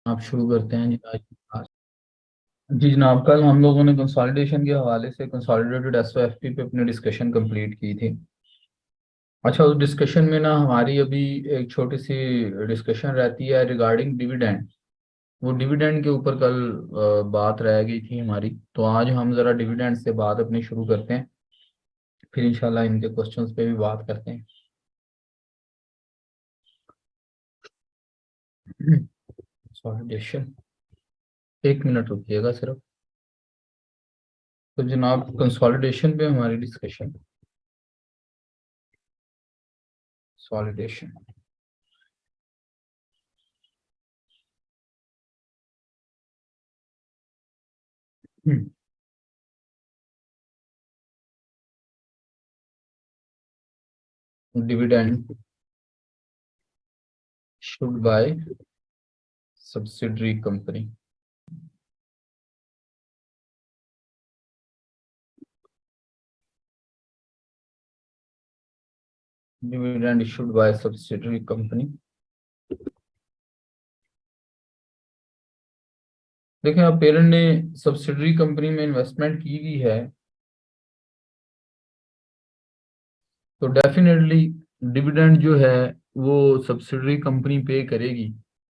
आप शुरू करते हैं जी आज की क्लास। जी जनाब, कल हम लोगों ने कंसोलिडेशन के हवाले से कंसोलिडेटेड एसओएफपी पे अपनी डिस्कशन कंप्लीट की थी। अच्छा, उस डिस्कशन में ना हमारी अभी एक छोटी सी डिस्कशन रहती है रिगार्डिंग डिविडेंड। वो डिविडेंड के ऊपर कल बात रह गई थी हमारी, तो आज हम जरा डिविडेंड से बात अपनी शुरू करते हैं, फिर इंशाल्लाह इनके क्वेश्चंस पे भी बात करते हैं। कंसोलिडेशन, एक मिनट रुकिएगा सिर्फ। तो जनाब, कंसोलिडेशन पे हमारी डिस्कशन, सॉलिडेशन। Dividend issued by subsidiary company. Dividend issued by subsidiary company. देखें, अब पेरेंट ने सब्सिडरी कंपनी में इन्वेस्टमेंट की भी है, तो डेफिनेटली डिविडेंड जो है वो सब्सिडरी कंपनी पे करेगी,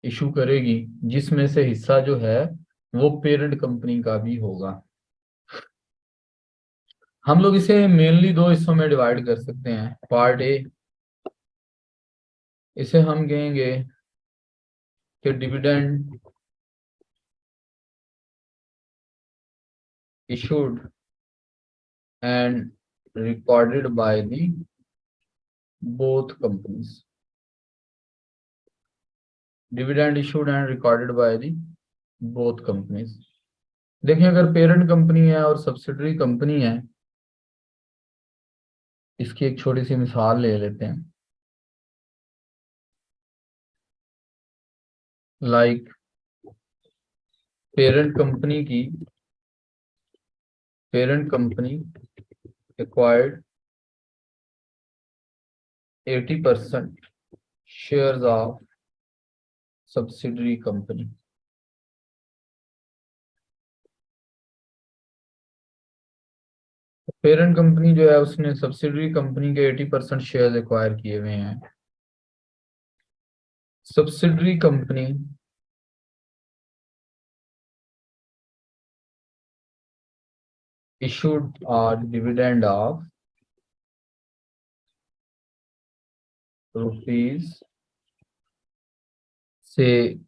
इशू करेगी, जिसमें से हिस्सा जो है वो पेरेंट कंपनी का भी होगा। हम लोग इसे मेनली दो हिस्सों में डिवाइड कर सकते हैं। पार्ट ए, इसे हम कहेंगे कि dividend issued and recorded by the both companies. Dividend issued and recorded by the both companies. देखिए, अगर पेरेंट कंपनी है और सब्सिडरी कंपनी है, इसकी एक छोटी सी मिसाल ले लेते हैं। Like parent company acquired 80% shares of subsidiary company. Parent company जो है उसने सब्सिडरी कंपनी के 80% शेयर एक्वायर किए हुए हैं। Subsidiary company issued a dividend of rupees say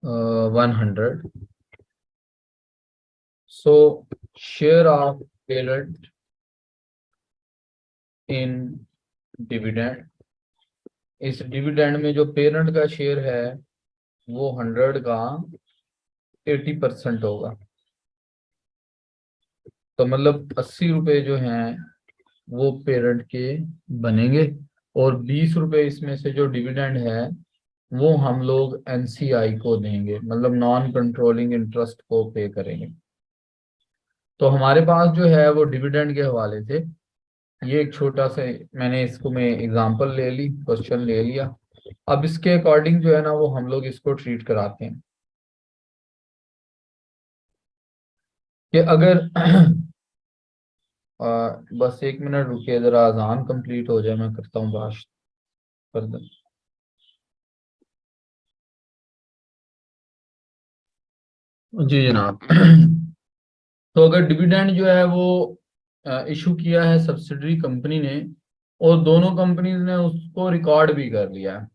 100. So share of parent in dividend, इस डिविडेंड में जो पेरेंट का शेयर है वो 100 का 80% होगा। तो मतलब 80 रुपए जो हैं वो पेरेंट के बनेंगे, और 20 रुपए इसमें से जो डिविडेंड है वो हम लोग एनसीआई को देंगे, मतलब नॉन कंट्रोलिंग इंटरेस्ट को पे करेंगे। तो हमारे पास जो है वो डिविडेंड के हवाले से ये एक छोटा सा, मैंने इसको मैं एग्जांपल ले ली, क्वेश्चन ले लिया। अब इसके अकॉर्डिंग जो है ना वो हम लोग इसको ट्रीट कराते हैं कि अगर बस एक मिनट रुकिए, जरा अजान कंप्लीट हो जाए, मैं करता हूँ बात फर्दर। जी जनाब। तो अगर डिविडेंड जो है वो इशू किया है सब्सिडरी कंपनी ने, और दोनों कंपनीज ने उसको रिकॉर्ड भी कर लिया है,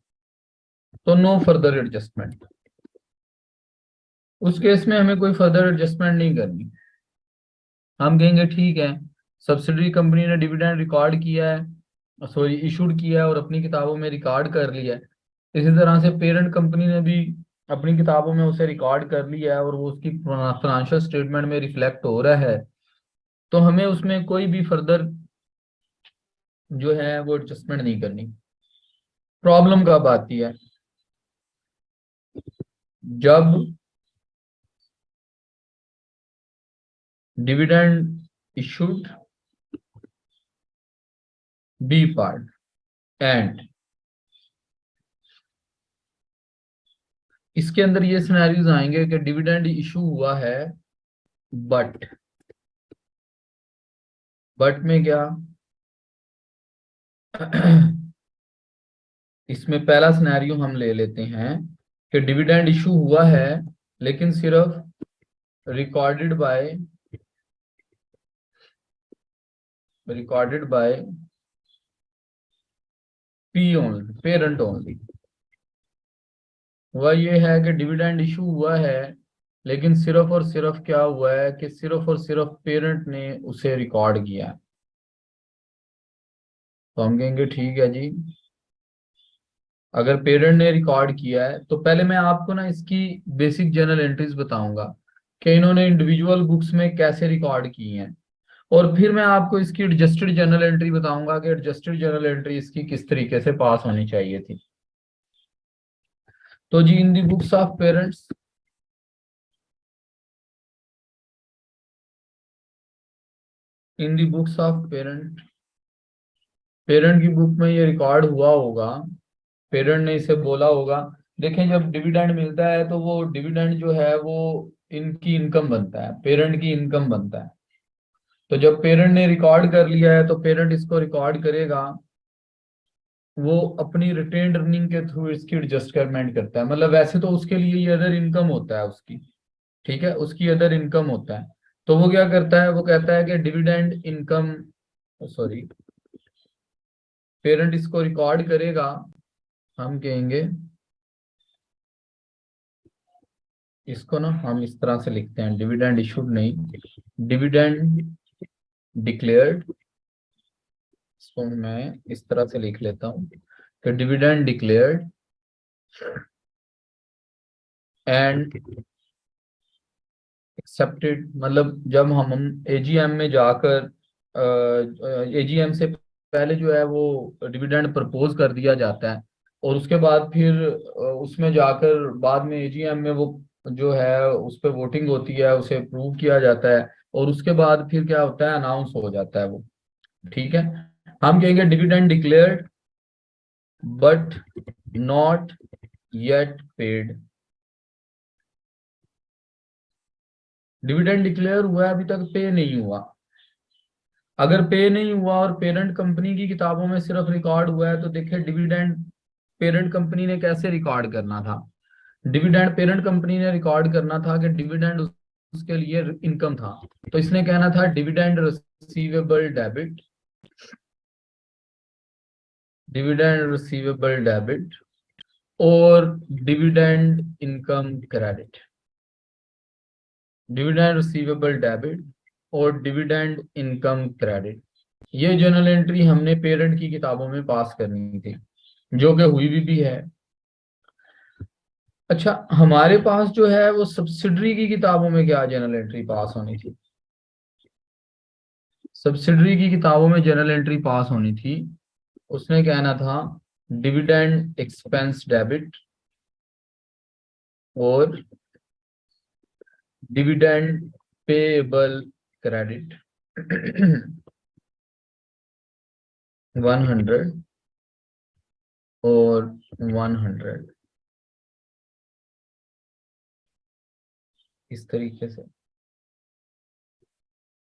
तो नो फर्दर एडजस्टमेंट। उस केस में हमें कोई फर्दर एडजस्टमेंट नहीं करनी। हम कहेंगे ठीक है, सब्सिडरी कंपनी ने डिविडेंड रिकॉर्ड किया है, सॉरी इशूड किया है और अपनी किताबों में रिकॉर्ड कर लिया है। इसी तरह से पेरेंट कंपनी ने भी अपनी किताबों में उसे रिकॉर्ड कर लिया है और वो उसकी फाइनेंशियल स्टेटमेंट में रिफ्लेक्ट हो रहा है। तो हमें उसमें कोई भी फर्दर जो है वो एडजस्टमेंट नहीं करनी। प्रॉब्लम कब आती है? जब dividend issued be part and इसके अंदर ये सिनेरियोज आएंगे कि डिविडेंड इशू हुआ है, बट में क्या इसमें पहला सिनेरियो हम ले लेते हैं कि डिविडेंड इशू हुआ है लेकिन सिर्फ recorded by P only, parent only. वह ये है कि डिविडेंड इशू हुआ है लेकिन सिर्फ और सिर्फ क्या हुआ है कि सिर्फ और सिर्फ पेरेंट ने उसे रिकॉर्ड किया है। तो हम कहेंगे ठीक है जी, अगर पेरेंट ने रिकॉर्ड किया है तो पहले मैं आपको ना इसकी बेसिक जर्नल एंट्रीज बताऊंगा कि इन्होंने इंडिविजुअल बुक्स में कैसे रिकॉर्ड की हैं, और फिर मैं आपको इसकी एडजस्टेड जर्नल एंट्री बताऊंगा कि एडजस्टेड जर्नल एंट्री इसकी किस तरीके से पास होनी चाहिए थी। तो जी, in the books of parents, in the books of parent की बुक में ये रिकॉर्ड हुआ होगा, पेरेंट ने इसे बोला होगा। देखें, जब डिविडेंड मिलता है तो वो डिविडेंड जो है वो इनकी इनकम बनता है, पेरेंट की इनकम बनता है। तो जब पेरेंट ने रिकॉर्ड कर लिया है तो पेरेंट इसको रिकॉर्ड करेगा, वो अपनी रिटेन्ड अर्निंग के थ्रू इसकी एडजस्टमेंट करता है। मतलब वैसे तो उसके लिए ये अदर इनकम होता है उसकी, ठीक है, उसकी अदर इनकम होता है। तो वो क्या करता है, वो कहता है कि डिविडेंड इनकम, सॉरी, पेरेंट इसको रिकॉर्ड करेगा। हम कहेंगे इसको ना हम इस तरह से लिखते हैं, डिविडेंड इशूड नहीं, डिविडेंड डिक्लेयर्ड। इसको मैं इस तरह से लिख लेता हूँ कि डिविडेंड डिक्लेयर्ड एंड एक्सेप्टेड। मतलब जब हम एजीएम में जाकर, एजीएम से पहले जो है वो डिविडेंड प्रपोज कर दिया जाता है, और उसके बाद फिर उसमें जाकर बाद में एजीएम में वो जो है उस पर वोटिंग होती है, उसे अप्रूव किया जाता है, और उसके बाद फिर क्या होता है, अनाउंस हो जाता है वो। ठीक है, हम कहेंगे dividend declared but not yet paid. Dividend declare हुआ है, अभी तक पे नहीं हुआ। अगर पे नहीं हुआ और पेरेंट कंपनी की किताबों में सिर्फ रिकॉर्ड हुआ है, तो देखिए डिविडेंड पेरेंट कंपनी ने कैसे रिकॉर्ड करना था। डिविडेंड पेरेंट कंपनी ने रिकॉर्ड करना था कि डिविडेंड उसके लिए इनकम था, तो इसने कहना था dividend receivable debit, dividend receivable debit और dividend income credit, dividend receivable debit और डिविडेंड इनकम क्रेडिट। ये जर्नल एंट्री हमने पेरेंट की किताबों में पास करनी थी, जो कि हुई भी है। अच्छा, हमारे पास जो है वो सब्सिडरी की किताबों में क्या जर्नल एंट्री पास होनी थी? सब्सिडरी की किताबों में जर्नल एंट्री पास होनी थी, उसने कहना था डिविडेंड एक्सपेंस डेबिट और डिविडेंड पेएबल क्रेडिट 100 और 100, इस तरीके से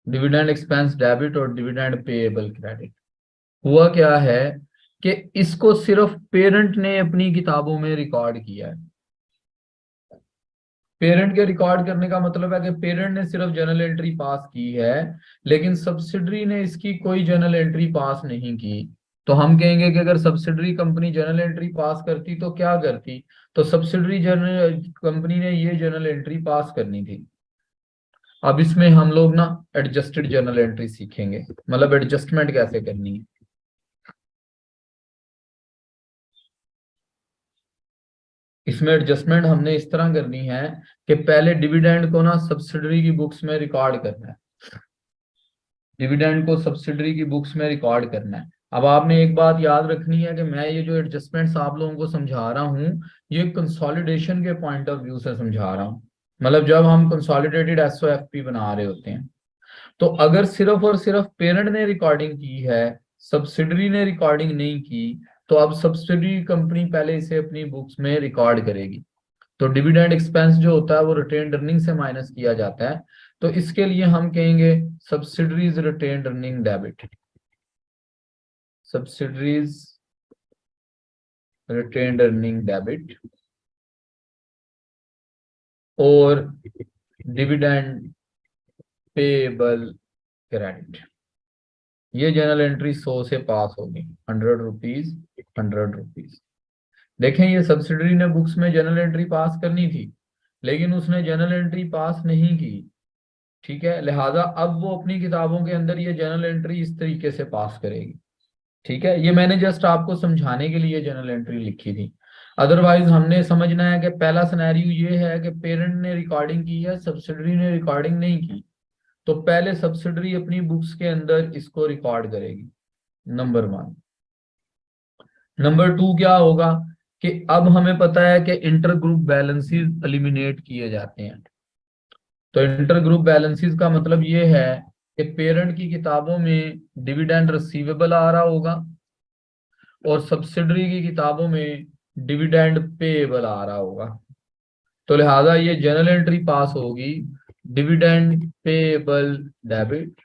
डिविडेंड एक्सपेंस डेबिट और डिविडेंड पेएबल क्रेडिट। हुआ क्या है कि इसको सिर्फ पेरेंट ने अपनी किताबों में रिकॉर्ड किया है। पेरेंट के रिकॉर्ड करने का मतलब है कि पेरेंट ने सिर्फ जर्नल एंट्री पास की है, लेकिन सब्सिडरी ने इसकी कोई जर्नल एंट्री पास नहीं की। तो हम कहेंगे कि अगर सब्सिडरी कंपनी जर्नल एंट्री पास करती तो क्या करती, तो सब्सिडरी जर्नल कंपनी ने ये जर्नल एंट्री पास करनी थी। अब इसमें हम लोग ना एडजस्टेड जर्नल एंट्री सीखेंगे, मतलब एडजस्टमेंट कैसे करनी है। इसमें एडजस्टमेंट हमने इस तरह करनी है कि पहले डिविडेंड को ना सब्सिडरी की बुक्स में रिकॉर्ड करना है, डिविडेंड को सब्सिडरी की बुक्स में रिकॉर्ड करना है। अब आपने एक बात याद रखनी है कि मैं ये जो एडजस्टमेंट्स आप लोगों को समझा रहा हूँ, ये कंसोलिडेशन के पॉइंट ऑफ व्यू से समझा रहा हूँ। मतलब जब हम कंसोलिडेटेड एसओएफपी बना रहे होते हैं, तो अगर सिर्फ और सिर्फ पेरेंट ने रिकॉर्डिंग की है, सब्सिडरी ने रिकॉर्डिंग नहीं की, तो अब सब्सिडरी कंपनी पहले इसे अपनी बुक्स में रिकॉर्ड करेगी। तो डिविडेंड एक्सपेंस जो होता है वो रिटेन्ड अर्निंग से माइनस किया जाता है। तो इसके लिए हम कहेंगे subsidiaries retained earning debit, subsidiaries retained earning debit और डिविडेंड पेएबल क्रेडिट। ये जनरल एंट्री 100 से पास होगी, 100 रुपीज 100 रुपीज। देखें ये सब्सिडरी ने बुक्स में जनरल एंट्री पास करनी थी, लेकिन उसने जनरल एंट्री पास नहीं की, ठीक है, लिहाजा अब वो अपनी किताबों के अंदर ये जनरल एंट्री इस तरीके से पास करेगी। ठीक है, ये मैंने जस्ट आपको समझाने के लिए जनरल एंट्री लिखी थी। अदरवाइज हमने समझना है कि पहला सिनेरियो ये है कि पेरेंट ने रिकॉर्डिंग की है, सब्सिडरी ने रिकॉर्डिंग नहीं की, तो पहले सब्सिडरी अपनी बुक्स के अंदर इसको रिकॉर्ड करेगी, नंबर 1। नंबर 2 क्या होगा कि अब हमें पता है कि इंटर ग्रुप बैलेंसेस एलिमिनेट किए जाते हैं। तो इंटर ग्रुप बैलेंसेस का मतलब ये है कि पेरेंट की किताबों में डिविडेंड रिसीवेबल आ रहा होगा और सब्सिडरी की किताबों में डिविडेंड पेएबल आ रहा होगा। तो लिहाजा ये जनरल एंट्री पास होगी, डिविडेंड पेएबल डेबिट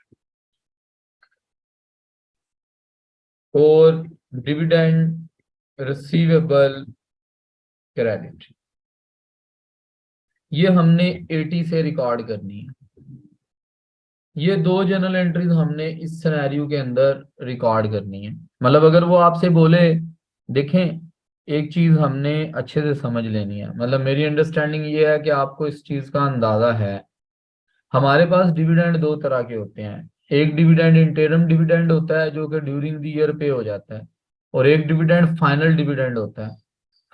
और डिविडेंड रिसीवेबल क्रेडिट। ये हमने 80 से रिकॉर्ड करनी है। ये 2 जनरल एंट्रीज हमने इस सिनेरियो के अंदर रिकॉर्ड करनी है। मतलब अगर वो आपसे बोले, देखें एक चीज हमने अच्छे से समझ लेनी है, मतलब मेरी अंडरस्टैंडिंग ये है कि आपको इस चीज का अंदाजा है। हमारे पास डिविडेंड 2 तरह के होते हैं, एक डिविडेंड इंटरम डिविडेंड होता है जो कि ड्यूरिंग द ईयर पे हो जाता है, और एक डिविडेंड फाइनल डिविडेंड होता है।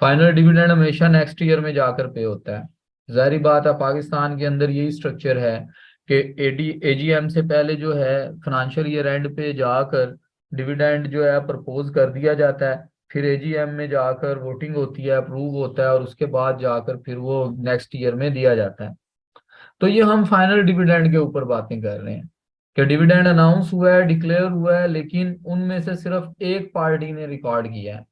फाइनल डिविडेंड हमेशा नेक्स्ट ईयर में जाकर पे होता है। जाहिर बात है पाकिस्तान के अंदर यही स्ट्रक्चर है कि एजीएम से पहले जो है फाइनेंशियल ईयर एंड पे जाकर डिविडेंड जो है प्रपोज कर दिया जाता है, फिर एजीएम में जाकर वोटिंग होती है, अप्रूव होता है, और उसके बाद जाकर फिर वो नेक्स्ट ईयर में दिया जाता है। तो ये हम फाइनल डिविडेंड के ऊपर बातें कर रहे हैं कि डिविडेंड अनाउंस हुआ है, डिक्लेयर हुआ है, लेकिन उनमें से सिर्फ एक पार्टी ने रिकॉर्ड किया है।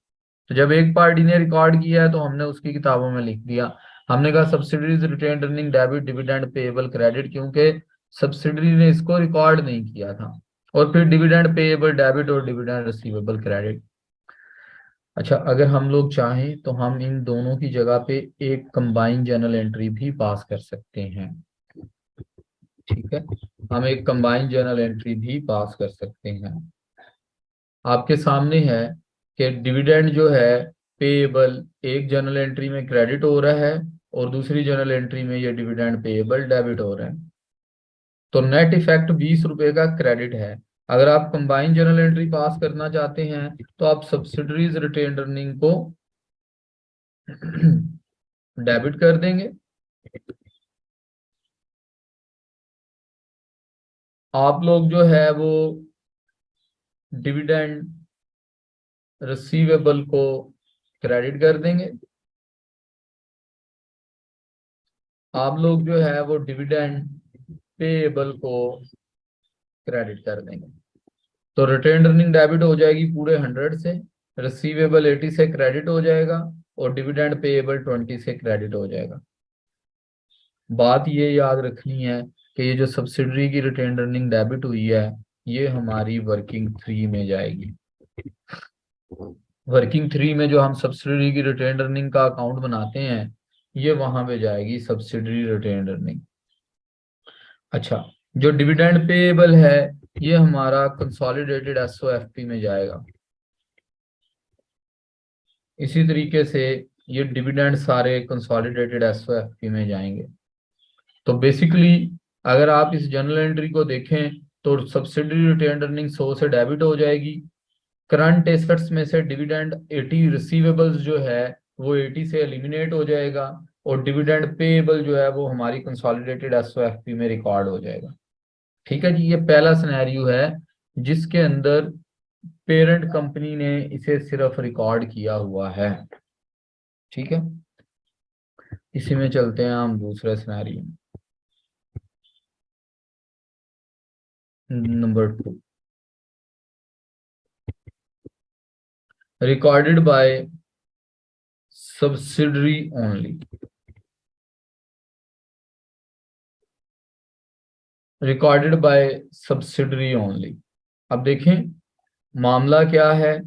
तो जब एक पार्टी ने रिकॉर्ड किया है तो हमने उसकी किताबों में लिख दिया, हमने कहा subsidiaries retained earning debit dividend payable credit, क्योंकि सब्सिडरी ने इसको रिकॉर्ड नहीं किया था। और फिर डिविडेंड पेएबल डेबिट और डिविडेंड रिसीवेबल क्रेडिट। अच्छा, अगर हम लोग चाहें तो हम इन दोनों की जगह पे एक कंबाइंड जर्नल एंट्री भी पास कर सकते हैं। ठीक है, हम एक कंबाइंड जर्नल एंट्री भी पास कर सकते हैं। आपके सामने है कि डिविडेंड जो है पेएबल एक जर्नल एंट्री में क्रेडिट हो रहा है और दूसरी जर्नल एंट्री में ये डिविडेंड पेएबल डेबिट हो रहा है। तो नेट इफेक्ट 20 रुपए का क्रेडिट है। अगर आप कंबाइंड जर्नल एंट्री पास करना चाहते हैं तो आप सब्सिडरीज रिटेन्ड अर्निंग को डेबिट कर देंगे, आप लोग जो है वो डिविडेंड रिसीवेबल को क्रेडिट कर देंगे, आप लोग जो है वो डिविडेंड पेएबल को क्रेडिट कर देंगे। तो रिटेन्ड अर्निंग डेबिट हो जाएगी पूरे 100 से, रिसीवेबल 80 से क्रेडिट हो जाएगा और डिविडेंड पेएबल 20 से क्रेडिट हो जाएगा। बात ये याद रखनी है कि ये जो सब्सिडरी की रिटेन्ड अर्निंग डेबिट हुई है ये हमारी वर्किंग 3 में जाएगी। वर्किंग 3 में जो हम सब्सिडरी की रिटेन्ड अर्निंग का अकाउंट बनाते हैं ये वहां पे जाएगी सब्सिडरी रिटेन्ड अर्निंग। अच्छा, जो डिविडेंड पेएबल है ये हमारा कंसोलिडेटेड एसओएफपी में जाएगा। इसी तरीके से ये डिविडेंड सारे कंसोलिडेटेड एसओएफपी में जाएंगे। तो बेसिकली अगर आप इस जर्नल एंट्री को देखें तो सब्सिडरी रिटेन्ड अर्निंग 100 से डेबिट हो जाएगी, करंट एसेट्स में से डिविडेंड 80 रिसीवेबल्स जो है वो 80 से एलिमिनेट हो जाएगा और डिविडेंड पेएबल जो है वो हमारी कंसोलिडेटेड एसओएफपी में रिकॉर्ड हो जाएगा। ठीक है जी, ये पहला सिनेरियो है जिसके अंदर पेरेंट कंपनी ने इसे सिर्फ रिकॉर्ड किया हुआ है। ठीक है, इसी में चलते हैं हम दूसरे scenario number 2, recorded by subsidiary only. Recorded by subsidiary only. अब देखें मामला क्या है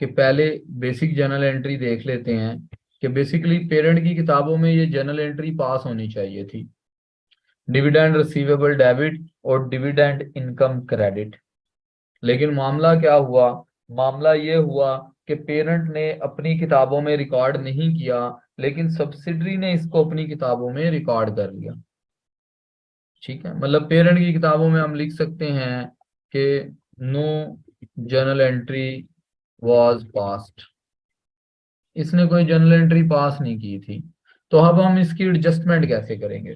कि पहले बेसिक जर्नल एंट्री देख लेते हैं कि बेसिकली पेरेंट की किताबों में ये जर्नल एंट्री पास होनी चाहिए थी, डिविडेंड रिसीवेबल डेबिट और डिविडेंड इनकम क्रेडिट। लेकिन मामला क्या हुआ, मामला ये हुआ कि पेरेंट ने अपनी किताबों में रिकॉर्ड नहीं किया, लेकिन सब्सिडरी ने इसको अपनी किताबों में रिकॉर्ड कर लिया। ठीक है, मतलब पेरेंट की किताबों में हम लिख सकते हैं कि no journal entry was passed, इसने कोई जर्नल एंट्री पास नहीं की थी। तो अब हम इसकी एडजस्टमेंट कैसे करेंगे,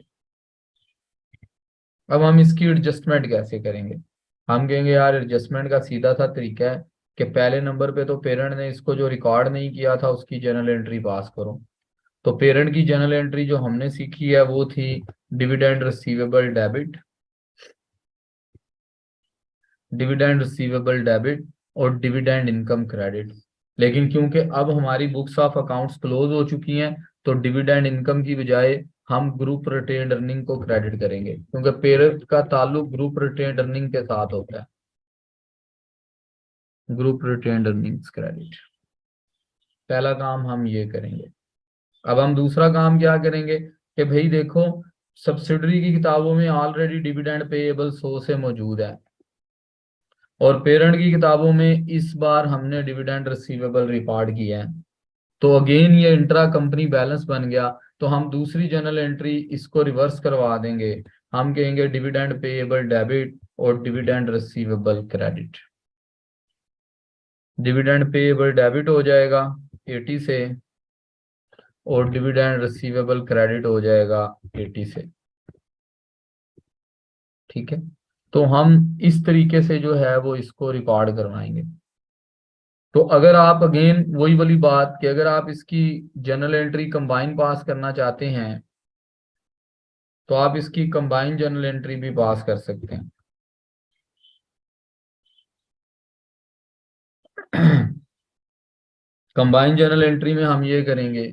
अब हम इसकी एडजस्टमेंट कैसे करेंगे? हम कहेंगे यार एडजस्टमेंट का सीधा सा तरीका है कि पहले नंबर पे तो पेरेंट ने इसको जो रिकॉर्ड नहीं किया था उसकी जर्नल एंट्री पास करो। तो पेरेंट की जर्नल एंट्री जो हमने सीखी है वो थी dividend receivable debit, dividend receivable debit और डिविडेंड इनकम क्रेडिट। लेकिन क्योंकि अब हमारी बुक्स ऑफ अकाउंट्स क्लोज हो चुकी हैं, तो डिविडेंड इनकम की बजाय हम ग्रुप रिटेन्ड अर्निंग को क्रेडिट करेंगे, क्योंकि पेरेंट का ताल्लुक ग्रुप रिटेन्ड अर्निंग के साथ होता है। ग्रुप रिटेन्ड अर्निंग्स क्रेडिट, पहला काम हम ये करेंगे। अब हम दूसरा काम क्या करेंगे कि भाई देखो सब्सिडरी की किताबों में ऑलरेडी डिविडेंड पेएबल 100 से मौजूद है, और पेरेंट की किताबों में इस बार हमने डिविडेंड रिसीवेबल रिकॉर्ड किया है। तो अगेन ये इंट्रा कंपनी बैलेंस बन गया। तो हम दूसरी जर्नल एंट्री इसको रिवर्स करवा देंगे, हम कहेंगे डिविडेंड पेएबल डेबिट और dividend receivable credit. Dividend payable debit हो जाएगा 80 से और डिविडेंड रिसीवेबल क्रेडिट हो जाएगा 80 से। ठीक है, तो हम इस तरीके से जो है वो इसको रिकॉर्ड करवाएंगे। तो अगर आप अगेन वही वाली बात कि अगर आप इसकी जर्नल एंट्री कंबाइन पास करना चाहते हैं तो आप इसकी कंबाइन जर्नल एंट्री भी पास कर सकते हैं। कंबाइन जर्नल एंट्री में हम ये करेंगे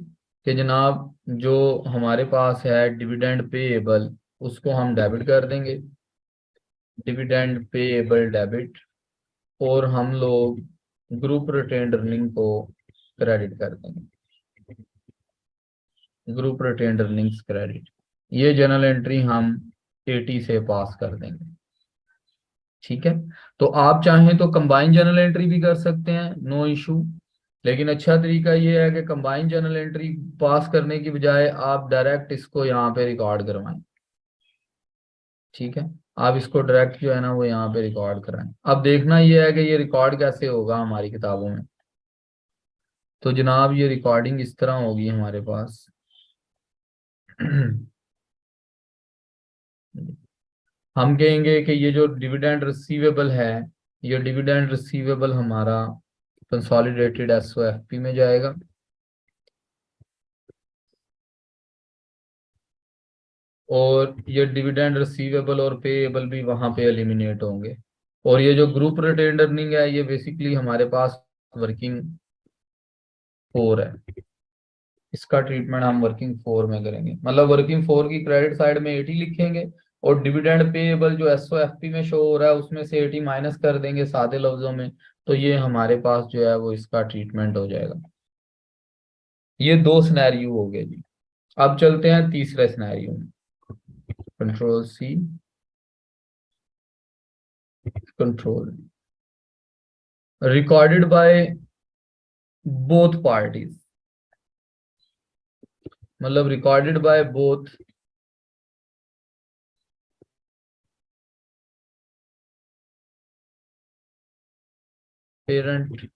कि जनाब जो हमारे पास है डिविडेंड पेएबल उसको हम डेबिट कर देंगे, डिविडेंड पेएबल डेबिट, और हम लोग ग्रुप रिटेन्ड अर्निंग को क्रेडिट कर देंगे, ग्रुप रिटेन्ड अर्निंग्स क्रेडिट। ये जर्नल एंट्री हम 80 से पास कर देंगे। ठीक है, तो आप चाहें तो कंबाइन जर्नल एंट्री भी कर सकते हैं, नो इशू। लेकिन अच्छा तरीका ये है कि कंबाइन जर्नल एंट्री पास करने की बजाय आप डायरेक्ट इसको यहाँ पे रिकॉर्ड करवाएं। ठीक है, आप इसको डायरेक्ट जो है ना वो यहाँ पे रिकॉर्ड कराएं। अब देखना ये है कि ये रिकॉर्ड कैसे होगा हमारी किताबों में। तो जनाब ये रिकॉर्डिंग इस तरह होगी हमारे पास। हम कहेंगे कि ये जो डिविडेंड रिसीवेबल है, ये डिविडेंड रिसीवेबल हमारा कंसोलिडेटेड एसओएफपी में जाएगा, और ये डिविडेंड रिसीवेबल और पेएबल भी वहां पे एलिमिनेट होंगे। और ये जो ग्रुप रिटेन्ड अर्निंग है ये बेसिकली हमारे पास वर्किंग 4 है, इसका ट्रीटमेंट हम वर्किंग 4 में करेंगे। मतलब वर्किंग 4 की क्रेडिट साइड में 80 लिखेंगे और डिविडेंड पेएबल जो एसओएफपी में शो हो रहा है उसमें से 80 माइनस कर देंगे सादे लफ्जों में। तो ये हमारे पास जो है वो इसका ट्रीटमेंट हो जाएगा। ये दो सिनेरियो हो गए जी। अब चलते हैं तीसरे सिनेरियो में। Control C, control recorded by both parties, मतलब recorded by both parent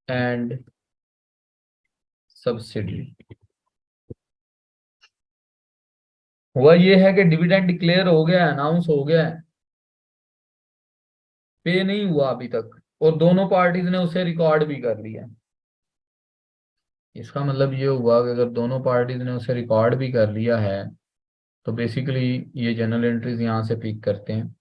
and subsidy. हुआ ये है कि डिविडेंड डिक्लेयर हो गया है, अनाउंस हो गया है, पे नहीं हुआ अभी तक, और दोनों पार्टीज ने उसे रिकॉर्ड भी कर लिया। इसका मतलब ये हुआ कि अगर दोनों पार्टीज ने उसे रिकॉर्ड भी कर लिया है तो बेसिकली ये जर्नल एंट्रीज यहाँ से पिक करते हैं।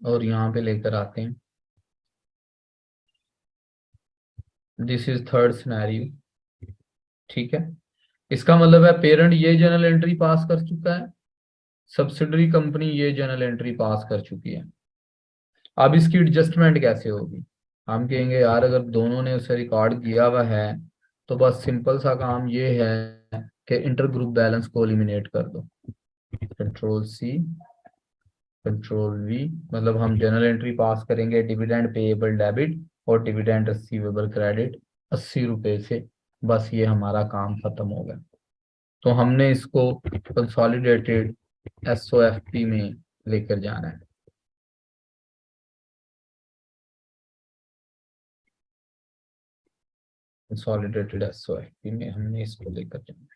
और यहाँ पे लेकर आते हैं। This is third scenario. ठीक है, इसका मतलब है पेरेंट ये जर्नल एंट्री पास कर चुका है, सब्सिडरी कंपनी ये जर्नल एंट्री पास कर चुकी है। अब इसकी एडजस्टमेंट कैसे होगी? हम कहेंगे यार अगर दोनों ने उसे रिकॉर्ड किया हुआ है तो बस सिंपल सा काम ये है कि इंटर ग्रुप बैलेंस को एलिमिनेट कर दो। कंट्रोल सी, कंट्रोल वी, मतलब हम जर्नल एंट्री पास करेंगे डिविडेंड पेएबल डेबिट और डिविडेंड रिसीवेबल क्रेडिट 80 रुपए से, बस ये हमारा काम खत्म हो गया। तो हमने इसको कंसोलिडेटेड एसओएफपी में लेकर जाना है। कंसोलिडेटेड एसओएफपी में हमने इसको लेकर जाना है।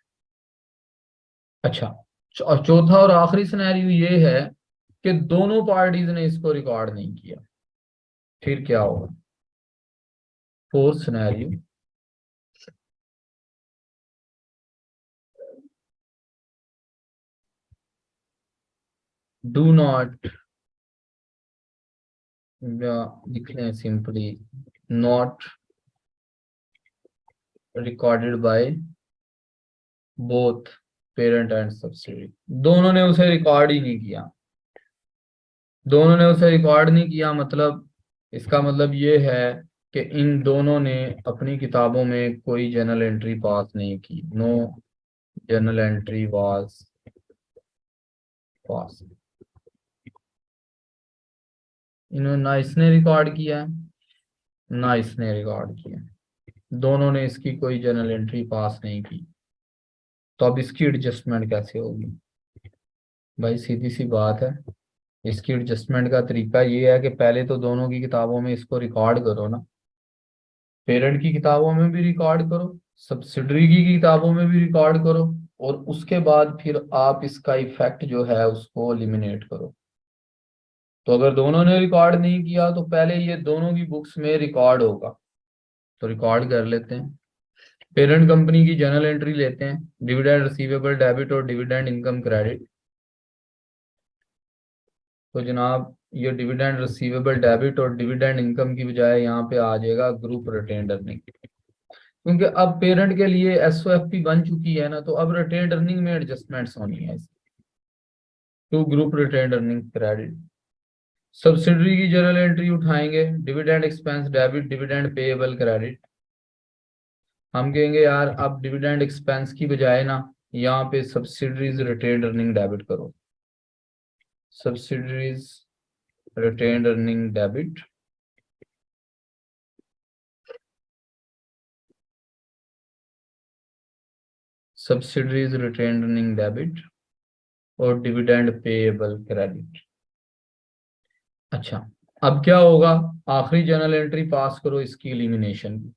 अच्छा, और चौथा और आखिरी सिनेरियो ये है कि दोनों पार्टीज ने इसको रिकॉर्ड नहीं किया, फिर क्या होगा? फोर्थ सिनेरियो, डू नॉट, लिख लें simply, not recorded by both parent and subsidy. दोनों ने उसे रिकॉर्ड ही नहीं किया, दोनों ने उसे रिकॉर्ड नहीं किया, मतलब इसका मतलब ये है कि इन दोनों ने अपनी किताबों में कोई जर्नल एंट्री पास नहीं की। नो जर्नल एंट्री वाज पास। इन्होंने ना इसने रिकॉर्ड किया ना इसने रिकॉर्ड किया, दोनों ने इसकी कोई जर्नल एंट्री पास नहीं की। तो अब इसकी एडजस्टमेंट कैसे होगी? भाई सीधी सी बात है, इसकी एडजस्टमेंट का तरीका ये है कि पहले तो दोनों की किताबों में इसको रिकॉर्ड करो ना, पेरेंट की किताबों में भी रिकॉर्ड करो, सब्सिडरी की किताबों में भी रिकॉर्ड करो, और उसके बाद फिर आप इसका इफेक्ट जो है उसको एलिमिनेट करो। तो अगर दोनों ने रिकॉर्ड नहीं किया तो पहले ये दोनों की बुक्स में रिकॉर्ड होगा, तो रिकॉर्ड कर लेते हैं। पेरेंट कंपनी की जर्नल एंट्री लेते हैं, डिविडेंड रिसीवेबल डेबिट और डिविडेंड इनकम क्रेडिट। तो जनाब ये डिविडेंड रिसीवेबल डेबिट और डिविडेंड इनकम की बजाय यहाँ पे आ जाएगा ग्रुप रिटेन्ड अर्निंग, क्योंकि अब पेरेंट के लिए एसओएफपी बन चुकी है ना, तो अब रिटेन्ड अर्निंग में एडजस्टमेंट्स होनी है। To group retained earning credit, subsidiary की जर्नल एंट्री उठाएंगे, dividend expense debit, dividend payable credit. हम कहेंगे यार अब डिविडेंड एक्सपेंस की बजाय ना यहाँ पे सब्सिडरीज रिटेन्ड अर्निंग डेबिट करो, subsidiaries retained earning debit, subsidiaries retained earning debit और डिविडेंड पेएबल क्रेडिट। अच्छा, अब क्या होगा? आखिरी जर्नल एंट्री पास करो इसकी एलिमिनेशन की,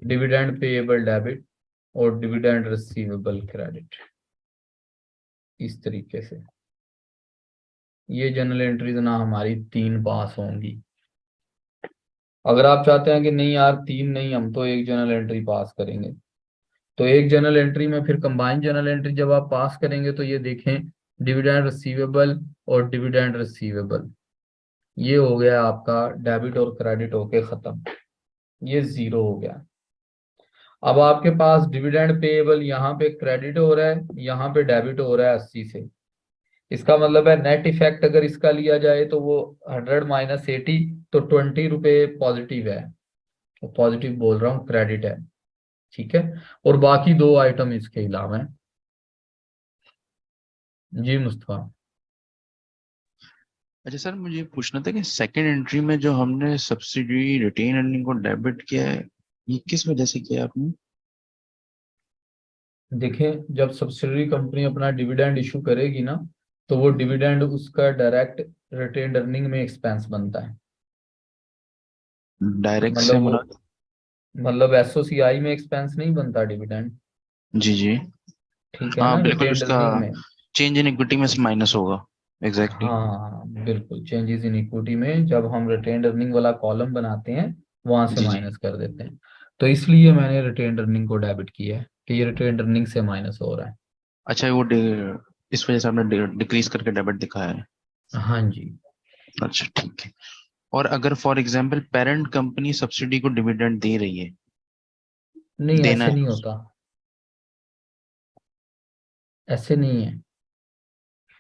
डिविडेंड पेएबल डेबिट और डिविडेंड रिसीवेबल क्रेडिट। इस तरीके से ये जर्नल एंट्रीज ना हमारी 3 पास होंगी। अगर आप चाहते हैं कि नहीं यार 3 नहीं, हम तो एक जर्नल एंट्री पास करेंगे, तो एक जर्नल एंट्री में फिर कंबाइंड जर्नल एंट्री जब आप पास करेंगे तो ये देखें डिविडेंड रिसीवेबल और डिविडेंड रिसीवेबल, ये हो गया आपका डेबिट और क्रेडिट होके खत्म, ये 0 हो गया। अब आपके पास डिविडेंड पेएबल यहाँ पे क्रेडिट हो रहा है, यहाँ पे डेबिट हो रहा है 80 से। इसका मतलब है नेट इफेक्ट अगर इसका लिया जाए तो वो 100 माइनस 80, तो 20 रुपए पॉजिटिव है, तो पॉजिटिव बोल रहा हूँ, क्रेडिट है। ठीक है, और बाकी 2 आइटम इसके अलावा हैं। जी मुस्तफा। अच्छा सर, मुझे पूछना था कि सेकंड एंट्री में जो हमने सब्सिडी रिटेन अर्निंग को डेबिट किया है, ये किस वजह से किया आपने? देखें जब सब्सिडरी कंपनी अपना डिविडेंड इशू करेगी ना, तो वो डिविडेंड उसका डायरेक्ट रिटेन्ड अर्निंग में एक्सपेंस बनता है। डायरेक्ट से मतलब वो, मुराद? मतलब एसओसीआई में एक्सपेंस नहीं बनता डिविडेंड, जी जी। ठीक है हाँ ना, बिल्कुल, रिटेन्ड उसका अर्निंग में। चेंज इन इक्विटी में से माइनस होगा। एग्जैक्टली। हाँ बिल्कुल, चेंजेस इन इक्विटी में जब हम रिटेन्ड अर्निंग वाला कॉलम बनाते हैं वहां से जी जी। माइनस कर देते हैं। तो इसलिए मैंने रिटेन्ड अर्निंग को डेबिट किया है कि ये रिटेन्ड अर्निंग से माइनस हो रहा है। अच्छा, वो इस वजह से आपने डिक्रीज करके डेबिट दिखाया है। हाँ जी। अच्छा ठीक है। और अगर for example parent company subsidy को डिविडेंड दे रही है, नहीं, देना ऐसे है? नहीं होता, ऐसे नहीं है।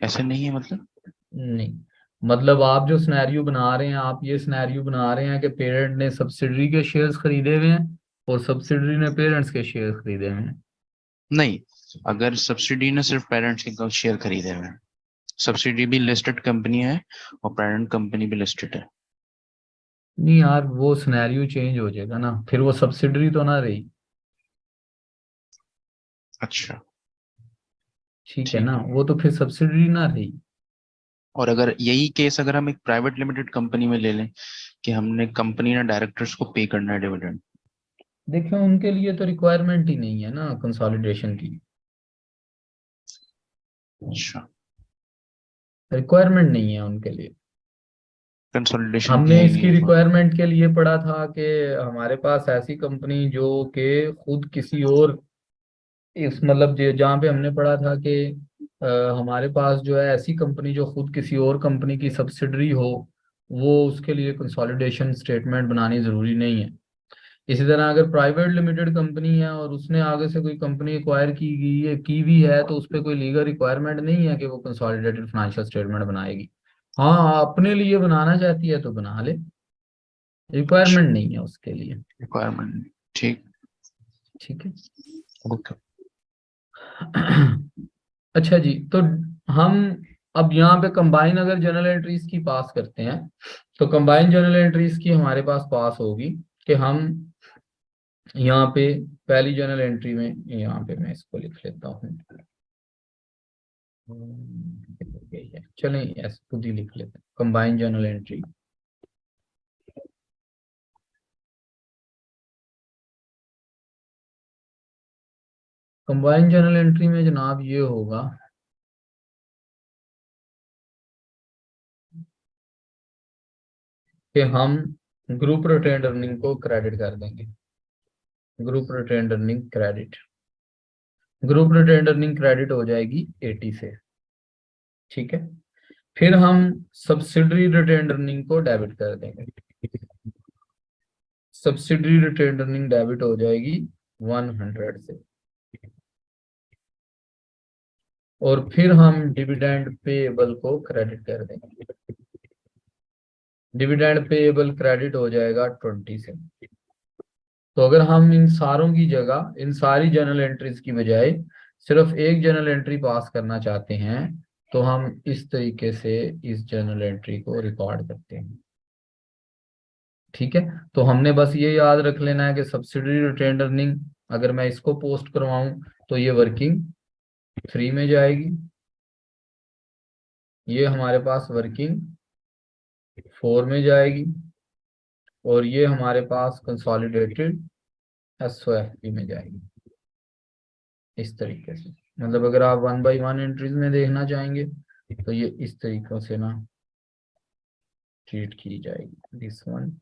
ऐसे नहीं है मतलब? नहीं, मतलब आप जो सिनेरियो बना रहे हैं, आप ये सिनेरियो बना रहे हैं कि पेरेंट ने सब्सिडरी के शेयर्स खरीदे हुए हैं और सब्सिडरी ने पेरेंट्स के शेयर्स खरीदे हुए हैं। नहीं, अगर सब्सिडी ने सिर्फ पेरेंट्स के शेयर खरीदे हुए हैं, सब्सिडी भी लिस्टेड कंपनी है और पेरेंट कंपनी भी लिस्टेड है। नहीं यार, वो सिनेरियो चेंज हो जाएगा ना, फिर वो सब्सिडरी तो ना रही। अच्छा। ठीक है ना, ठीक है। वो तो फिर सब्सिडरी ना रही। और अगर यही केस अगर हम एक प्राइवेट लिमिटेड कंपनी में ले लें कि हमने कंपनी ने डायरेक्टर्स को पे करना है डिविडेंड। देखिए, उनके लिए तो रिक्वायरमेंट ही नहीं है ना कंसोलिडेशन की। अच्छा। रिक्वायरमेंट नहीं है उनके लिए। कंसोलिडेशन की हमने है ही इसकी नहीं है। रिक्वायरमेंट के लिए पढ़ा था कि हमारे पास ऐसी कंपनी जो कि खुद किसी और, इस मतलब जहाँ पे हमने पढ़ा था कि हमारे पास जो है ऐसी कंपनी जो खुद किसी और कंपनी की सब्सिडरी हो, वो उसके लिए कंसोलिडेशन स्टेटमेंट बनानी जरूरी नहीं है। इसी तरह अगर प्राइवेट लिमिटेड कंपनी है और उसने आगे से कोई कंपनी एक्वायर की गई है, की भी है, तो उस पर कोई लीगल रिक्वायरमेंट नहीं है कि वो कंसोलिडेटेड फाइनेंशियल स्टेटमेंट बनाएगी। हाँ, अपने लिए बनाना चाहती है तो बना ले, रिक्वायरमेंट नहीं है उसके लिए। रिक्वायरमेंट। ठीक। ठीक है। ओके। अच्छा जी, तो हम अब यहाँ पे कंबाइन अगर जर्नल एंट्रीज की पास करते हैं, तो कंबाइन जर्नल एंट्रीज की हमारे पास पास होगी कि हम यहाँ पे पहली जर्नल एंट्री में, यहाँ पे मैं इसको लिख लेता हूँ। चलें, ऐसे खुद ही लिख लेते हैं, combine journal entry. Combine journal entry में जनाब ये होगा कि हम ग्रुप रिटेन्ड अर्निंग को क्रेडिट कर देंगे। Group retained earning credit, group retained earning credit हो जाएगी 80 से। ठीक है। फिर हम सब्सिडरी रिटेन्ड अर्निंग को डेबिट कर देंगे। सब्सिडरी रिटेन्ड अर्निंग डेबिट हो जाएगी 100 से। और फिर हम डिविडेंड पेएबल को क्रेडिट कर देंगे। डिविडेंड पेएबल क्रेडिट हो जाएगा 20 से। तो अगर हम इन सारों की जगह, इन सारी जर्नल एंट्रीज की बजाय सिर्फ एक जर्नल एंट्री पास करना चाहते हैं, तो हम इस तरीके से इस जर्नल एंट्री को रिकॉर्ड करते हैं। ठीक है। तो हमने बस ये याद रख लेना है कि सब्सिडरी रिटेन्ड अर्निंग अगर मैं इसको पोस्ट करवाऊं तो ये वर्किंग 3 में जाएगी, ये हमारे पास वर्किंग 4 में जाएगी, और ये हमारे पास कंसोलिडेटेड एसओएफपी में जाएगी। इस तरीके से, मतलब अगर आप 1 बाई 1 एंट्रीज में देखना चाहेंगे तो ये इस तरीकों से ना ट्रीट की जाएगी। दिस वन,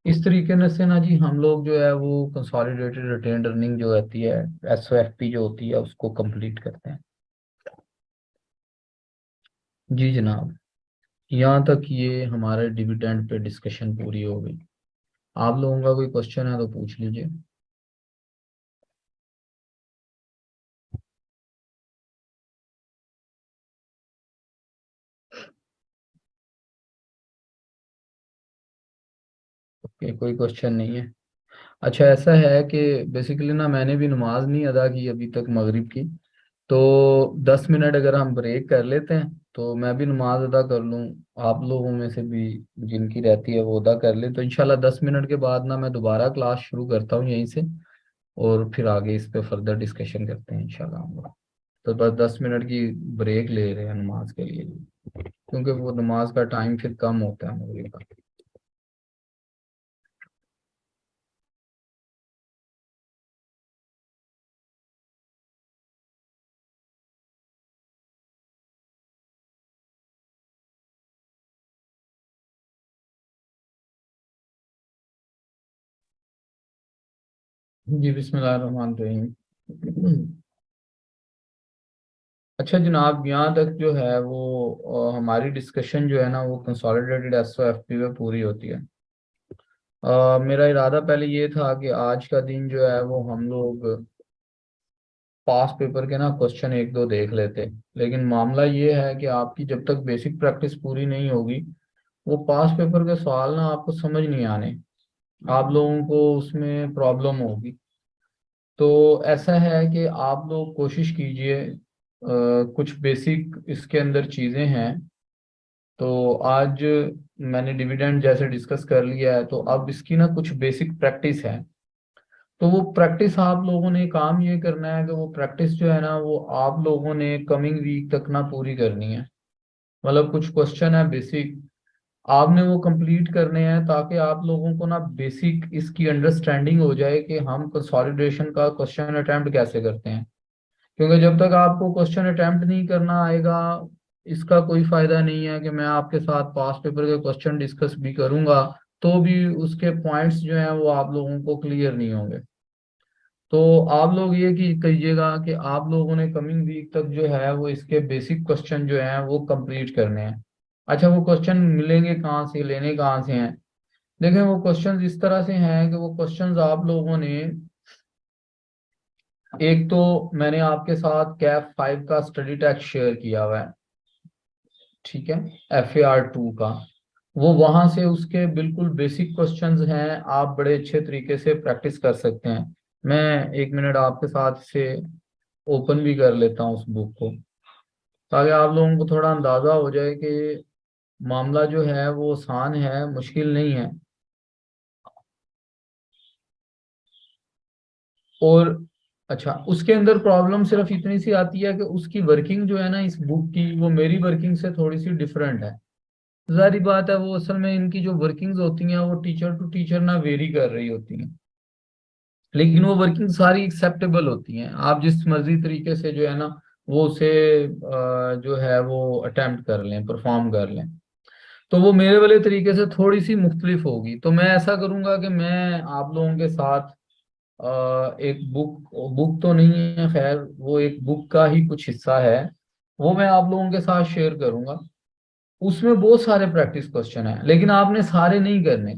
इस तरीके से ना जी हम लोग जो है वो कंसोलिडेटेड रिटेन्ड अर्निंग जो रहती है, एसओएफपी जो होती है, उसको कंप्लीट करते हैं। जी जनाब, यहाँ तक ये हमारे डिविडेंड पे डिस्कशन पूरी हो गई। आप लोगों का कोई क्वेश्चन है तो पूछ लीजिए। ओके, कोई क्वेश्चन नहीं है। अच्छा, ऐसा है कि बेसिकली ना मैंने भी नमाज नहीं अदा की अभी तक मगरिब की, तो 10 मिनट अगर हम ब्रेक कर लेते हैं तो मैं भी नमाज अदा कर लूँ, आप लोगों में से भी जिनकी रहती है वो अदा कर ले, तो इंशाल्लाह 10 मिनट के बाद ना मैं दोबारा क्लास शुरू करता हूँ यहीं से, और फिर आगे इस पे फर्दर डिस्कशन करते हैं इंशाल्लाह हम लोग। तो बस 10 मिनट की ब्रेक ले रहे हैं नमाज के लिए, क्योंकि वो नमाज का टाइम फिर कम होता है मगरिब का। जी बिस्मिल्लाह रहमान रहीम। अच्छा जनाब, यहाँ तक जो है वो हमारी डिस्कशन जो है ना वो कंसोलिडेटेड एसओएफपी पे पूरी होती है। मेरा इरादा पहले ये था कि आज का दिन जो है वो हम लोग पास पेपर के ना क्वेश्चन एक दो देख लेते, लेकिन मामला ये है कि आपकी जब तक बेसिक प्रैक्टिस पूरी नहीं होगी वो पास पेपर के सवाल ना आपको समझ नहीं आने, आप लोगों को उसमें प्रॉब्लम होगी। तो ऐसा है कि आप लोग कोशिश कीजिए, कुछ बेसिक इसके अंदर चीज़ें हैं। तो आज मैंने डिविडेंड जैसे डिस्कस कर लिया है, तो अब इसकी ना कुछ बेसिक प्रैक्टिस है। तो वो प्रैक्टिस आप लोगों ने काम ये करना है कि वो प्रैक्टिस जो है ना वो आप लोगों ने कमिंग वीक तक ना पूरी करनी है। मतलब कुछ क्वेश्चन है बेसिक, आपने वो कंप्लीट करने हैं ताकि आप लोगों को ना बेसिक इसकी अंडरस्टैंडिंग हो जाए कि हम कंसोलिडेशन का क्वेश्चन अटेम्प्ट कैसे करते हैं। क्योंकि जब तक आपको क्वेश्चन अटेम्प्ट नहीं करना आएगा, इसका कोई फायदा नहीं है कि मैं आपके साथ पास पेपर के क्वेश्चन डिस्कस भी करूंगा, तो भी उसके पॉइंट्स जो हैं वो आप लोगों को क्लियर नहीं होंगे। तो आप लोग ये कि कहिएगा कि आप लोगों ने कमिंग वीक तक जो है वो इसके बेसिक क्वेश्चन जो हैं वो कंप्लीट करने हैं। अच्छा, वो क्वेश्चन मिलेंगे कहाँ से, लेने कहाँ से हैं? देखें, वो क्वेश्चंस इस तरह से हैं कि वो क्वेश्चंस आप लोगों ने, एक तो मैंने आपके साथ कैफ 5 का स्टडी टेक्स्ट शेयर किया हुआ है, ठीक है, FAR 2 का। वो वहां से उसके बिल्कुल बेसिक क्वेश्चंस हैं, आप बड़े अच्छे तरीके से प्रैक्टिस कर सकते हैं। मैं एक मिनट आपके साथ से ओपन भी कर लेता हूँ उस बुक को, ताकि आप लोगों को थोड़ा अंदाजा हो जाए कि मामला जो है वो आसान है, मुश्किल नहीं है। और अच्छा, उसके अंदर प्रॉब्लम सिर्फ इतनी सी आती है कि उसकी वर्किंग जो है ना इस बुक की, वो मेरी वर्किंग से थोड़ी सी डिफरेंट है। जारी बात है, वो असल में इनकी जो वर्किंग्स होती हैं वो टीचर टू टीचर ना वेरी कर रही होती हैं, लेकिन वो वर्किंग सारी एक्सेप्टेबल होती हैं। आप जिस मर्जी तरीके से जो है ना वो उसे जो है वो अटेम्प्ट कर लें, परफॉर्म कर लें। तो वो मेरे वाले तरीके से थोड़ी सी मुख्तलिफ होगी। तो मैं ऐसा करूंगा कि मैं आप लोगों के साथ एक बुक बुक तो नहीं है, खैर वो एक बुक का ही कुछ हिस्सा है, वो मैं आप लोगों के साथ शेयर करूंगा। उसमें बहुत सारे प्रैक्टिस क्वेश्चन हैं, लेकिन आपने सारे नहीं करने,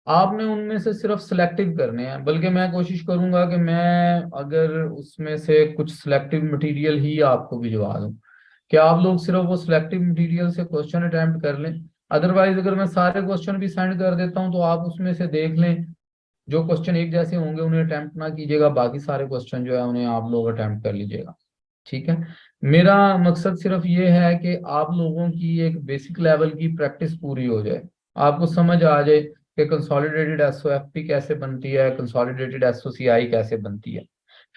आपने उनमें से सिर्फ सिलेक्टिव करने हैं। बल्कि मैं कोशिश करूंगा कि मैं अगर उसमें से कुछ सिलेक्टिव मटेरियल ही आपको भिजवा दूं, कि आप लोग सिर्फ वो सिलेक्टिव मटेरियल से क्वेश्चन अटेम्प्ट कर लें। अदरवाइज अगर मैं सारे क्वेश्चन भी सेंड कर देता हूं तो आप उसमें से देख लें, जो क्वेश्चन एक जैसे होंगे उन्हें अटेम्प्ट ना कीजिएगा, बाकी सारे क्वेश्चन जो है उन्हें आप लोग अटेम्प्ट कर लीजिएगा। ठीक है, मेरा मकसद सिर्फ ये है कि आप लोगों की एक बेसिक लेवल की प्रैक्टिस पूरी हो जाए, आपको समझ आ जाए कि कंसोलिडेटेड एसओएफपी कैसे बनती है, कंसोलिडेटेड एसओसीआई कैसे बनती है।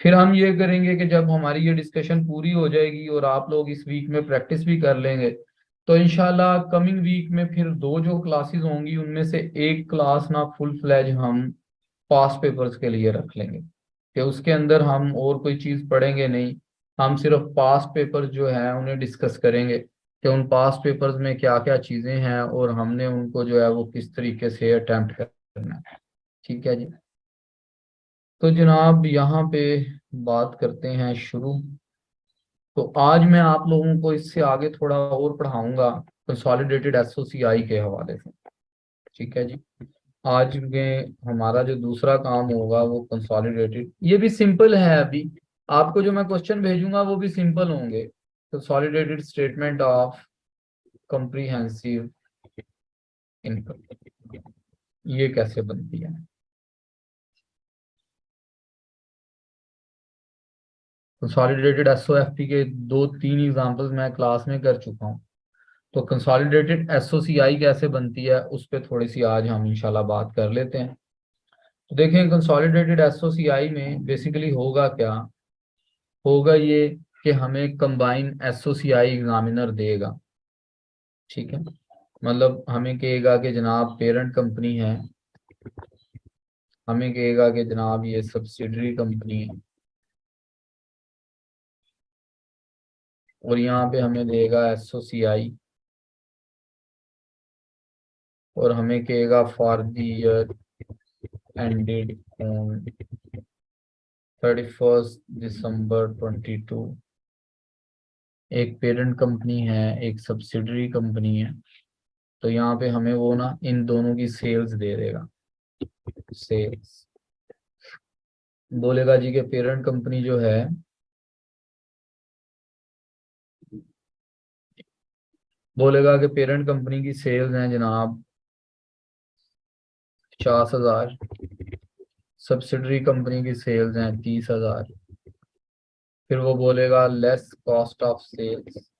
फिर हम ये करेंगे कि जब हमारी ये डिस्कशन पूरी हो जाएगी और आप लोग इस वीक में प्रैक्टिस भी कर लेंगे, तो इंशाल्लाह कमिंग वीक में फिर दो जो क्लासेस होंगी उनमें से एक क्लास ना फुल फ्लैज हम पास पेपर्स के लिए रख लेंगे, कि उसके अंदर हम और कोई चीज पढ़ेंगे नहीं, हम सिर्फ पास पेपर्स जो है उन्हें डिस्कस करेंगे कि उन पास पेपर्स में क्या क्या चीजें हैं और हमने उनको जो है वो किस तरीके से अटेम्प्ट करना है। ठीक है जी, तो जनाब यहाँ पे बात करते हैं शुरू। तो आज मैं आप लोगों को इससे आगे थोड़ा और पढ़ाऊंगा कंसोलिडेटेड एसओसीआई के हवाले से। ठीक है जी, आज में हमारा जो दूसरा काम होगा वो कंसोलिडेटेड, ये भी सिंपल है। अभी आपको जो मैं क्वेश्चन भेजूंगा वो भी सिंपल होंगे। Consolidated statement of comprehensive income, ये कैसे बनती है। कंसोलिडेटेड एसओएफपी के दो तीन एग्जांपल्स मैं क्लास में कर चुका हूँ। तो कंसोलिडेटेड एसओसीआई कैसे बनती है उस पर थोड़ी सी आज हम इंशाल्लाह बात कर लेते हैं। तो देखें, कंसोलिडेटेड एसओसीआई में बेसिकली होगा क्या, होगा ये कि हमें कंबाइन एसओसीआई एग्जामिनर देगा। ठीक है, मतलब हमें कहेगा कि जनाब पेरेंट कंपनी है, हमें कहेगा कि जनाब ये सब्सिडरी कंपनी है, और यहाँ पे हमें देगा एसओसीआई, और हमें कहेगा for the year ended on 31 दिसंबर 22 एक पेरेंट कंपनी है, एक सब्सिडरी कंपनी है। तो यहाँ पे हमें वो ना इन दोनों की सेल्स दे देगा। सेल्स बोलेगा जी के पेरेंट कंपनी जो है बोलेगा कि पेरेंट कंपनी की सेल्स हैं जनाब 50,000, सब्सिडरी कंपनी की सेल्स हैं 30,000। फिर वो बोलेगा लेस कॉस्ट ऑफ सेल्स,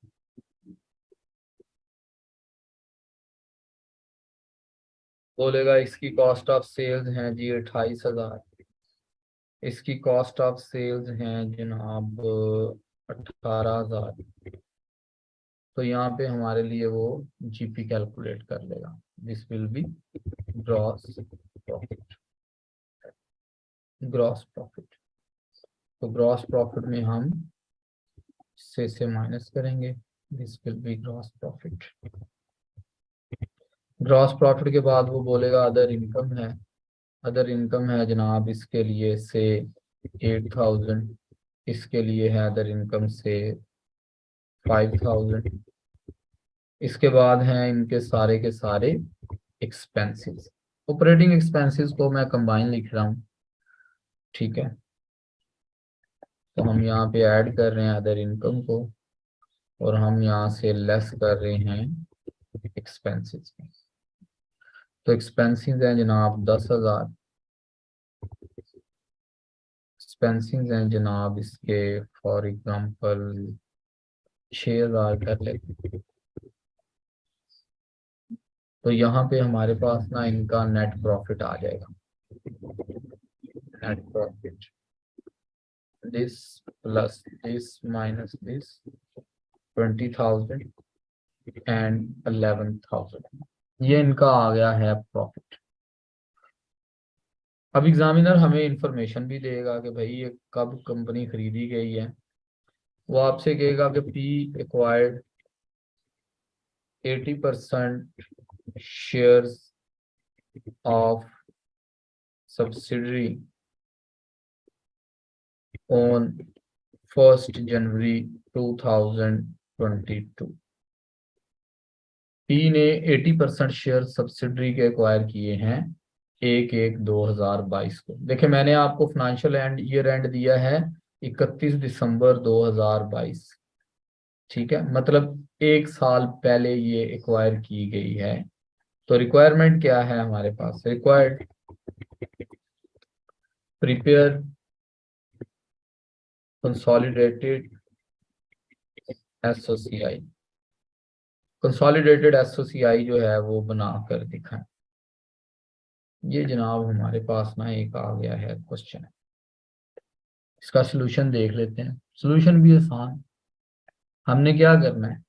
बोलेगा इसकी कॉस्ट ऑफ सेल्स हैं जी 28,000, इसकी कॉस्ट ऑफ सेल्स हैं जनाब 18,000। तो यहाँ पे हमारे लिए वो जीपी कैलकुलेट कर लेगा। This will be gross profit. Gross profit, तो ग्रॉस प्रॉफिट में हम से माइनस करेंगे। This will be gross profit. Gross profit के बाद वो बोलेगा अदर इनकम है। अदर इनकम है जनाब इसके लिए से 8,000, इसके लिए है अदर इनकम से 5,000। इसके बाद हैं इनके सारे के सारे एक्सपेंसेस। ऑपरेटिंग एक्सपेंसेस को मैं कंबाइन लिख रहा हूँ, ठीक है। तो हम यहाँ पे ऐड कर रहे हैं अदर इनकम को और हम यहाँ से लेस कर रहे हैं एक्सपेंसेस। तो एक्सपेंसेस हैं जनाब 10,000, एक्सपेंसेस हैं जनाब इसके फॉर एग्जांपल 6,000 कर लेते हैं। तो यहाँ पे हमारे पास ना इनका नेट प्रॉफिट आ जाएगा। Net profit this plus this minus this 20,000 and 11,000, ये इनका आ गया है प्रॉफिट। अब एग्जामिनर हमें इंफॉर्मेशन भी देगा कि भाई ये कब कंपनी खरीदी गई है। वो आपसे कहेगा कि P acquired 80% shares of subsidiary on 1 January 2022। P ने 80% शेयर सब्सिडरी के एक्वायर किए हैं 1/1/2022 को। देखिए मैंने आपको फाइनेंशियल एंड ईयर एंड दिया है 31 दिसंबर 2022, ठीक है, मतलब 1 साल पहले ये एक्वायर की गई है। तो रिक्वायरमेंट क्या है हमारे पास? Required prepare consolidated SOCI. Consolidated SOCI जो है वो बना कर दिखाएं। ये जनाब हमारे पास ना एक आ गया है क्वेश्चन, इसका सलूशन देख लेते हैं। सलूशन भी आसान। हमने क्या करना है,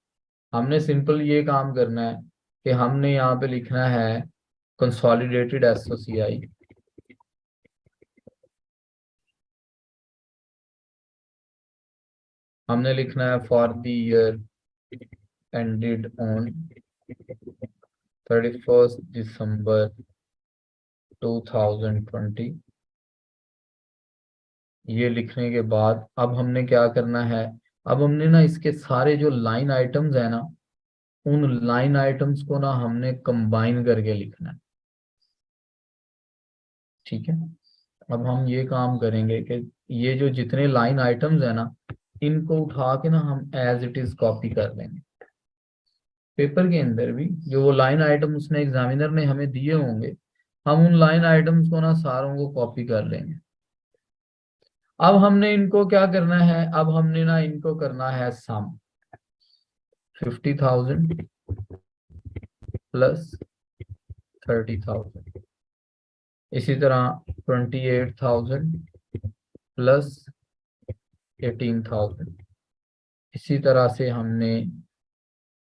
हमने सिंपल ये काम करना है कि हमने यहाँ पे लिखना है कंसोलिडेटेड एसओसीआई। हमने लिखना है for the year ended on 31 दिसंबर 2020। ये लिखने के बाद अब हमने क्या करना है, अब हमने ना इसके सारे जो लाइन आइटम्स है ना, उन लाइन आइटम्स को ना हमने कंबाइन करके लिखना है, ठीक है। अब हम ये काम करेंगे कि ये जो जितने लाइन आइटम्स है ना, इनको उठा के ना हम एज इट इज कॉपी कर लेंगे। पेपर के अंदर भी जो वो लाइन आइटम उसने एग्जामिनर ने हमें दिए होंगे, हम उन लाइन आइटम्स को ना सारों को कॉपी कर लेंगे। अब हमने इनको क्या करना है, अब हमने ना इनको करना है सम। 50,000 प्लस 30,000, इसी तरह 28,000 प्लस 18,000। इसी तरह से हमने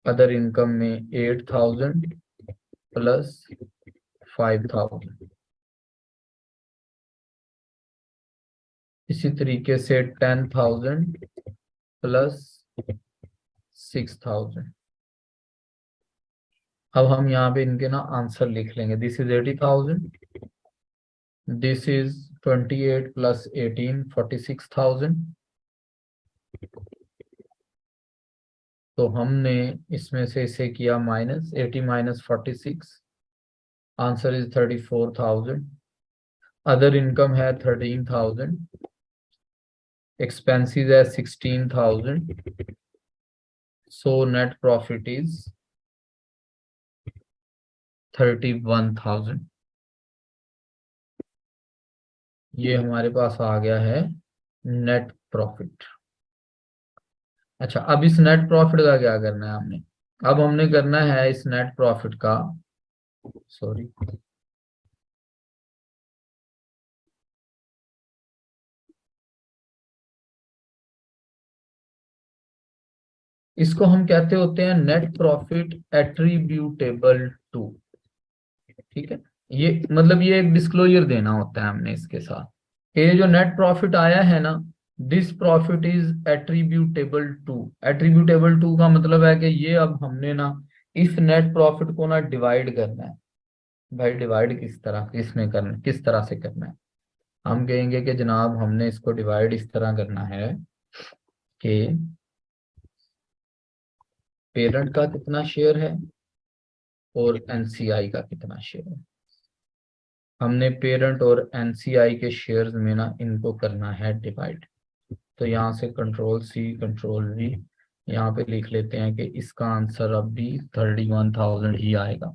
अदर इनकम में 8,000 प्लस 5,000। इसी तरीके से 10,000 प्लस 6,000। अब हम यहाँ पे इनके ना आंसर लिख लेंगे। This is 80,000, this is 28 plus 18 46,000, तो हमने इसमें से इसे किया minus 80 minus 46, answer is 34,000। Other income है 13,000, एक्सपेंसेस है 16,000, सो नेट प्रॉफिट इज 31,000। ये हमारे पास आ गया है नेट प्रॉफिट। अच्छा, अब इस नेट प्रॉफिट का क्या करना है हमने? अब हमने करना है इस नेट प्रॉफिट का, सॉरी, इसको हम कहते होते हैं नेट प्रॉफिट एट्रीब्यूटेबल टू। ठीक है, ये मतलब ये एक डिस्क्लोजर देना होता है हमने इसके साथ कि ये जो नेट प्रॉफिट आया है ना, this profit is attributable to. Attributable to का मतलब है कि ये अब हमने ना इस नेट प्रॉफिट को ना डिवाइड करना है। भाई डिवाइड किस तरह, किसमें करना, किस तरह से करना है? हम कहेंगे कि जनाब हमने इसको डिवाइड इस तरह करना है कि पेरेंट का कितना शेयर है और एनसीआई का कितना शेयर है। हमने पेरेंट और एनसीआई के शेयर्स में ना इनको करना है डिवाइड। तो यहाँ से कंट्रोल सी कंट्रोल वी, यहाँ पे लिख लेते हैं कि इसका आंसर अब भी 31,000 ही आएगा।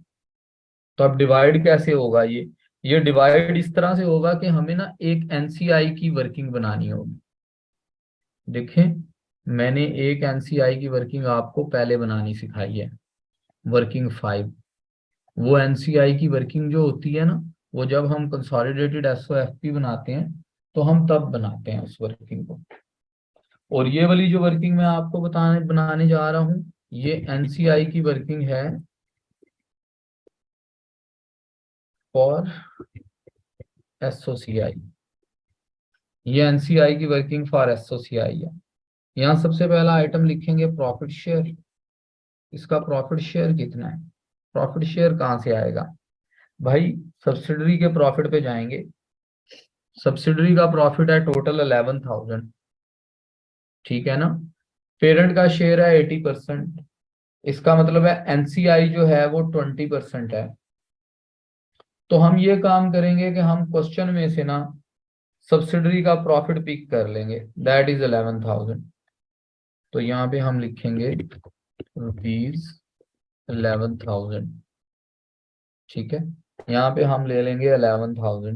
तो अब डिवाइड कैसे होगा? ये डिवाइड इस तरह से होगा कि हमें ना एक एनसीआई की वर्किंग बनानी होगी। देखें, मैंने एक एनसीआई की वर्किंग आपको पहले बनानी सिखाई है, वर्किंग 5। वो एनसीआई की वर्किंग जो होती है ना, वो जब हम कंसोलिडेटेड एसओएफपी बनाते हैं तो हम तब बनाते हैं उस वर्किंग को। और ये वाली जो वर्किंग मैं आपको बनाने जा रहा हूं, ये एनसीआई की वर्किंग है फॉर एसओसीआई। ये एनसीआई की वर्किंग फॉर एसओसीआई है। यहाँ सबसे पहला आइटम लिखेंगे प्रॉफिट शेयर। इसका प्रॉफिट शेयर कितना है? प्रॉफिट शेयर कहाँ से आएगा भाई? सब्सिडरी के प्रॉफिट पे जाएंगे। सब्सिडरी का प्रॉफिट है टोटल 11,000, ठीक है ना। पेरेंट का शेयर है 80%, इसका मतलब है एनसीआई जो है वो 20% है। तो हम ये काम करेंगे कि हम क्वेश्चन में से ना सब्सिडरी का प्रॉफिट पिक कर लेंगे, दैट इज 11,000। तो यहाँ पे हम लिखेंगे रुपीज 11,000, ठीक है। यहाँ पे हम ले लेंगे 11,000।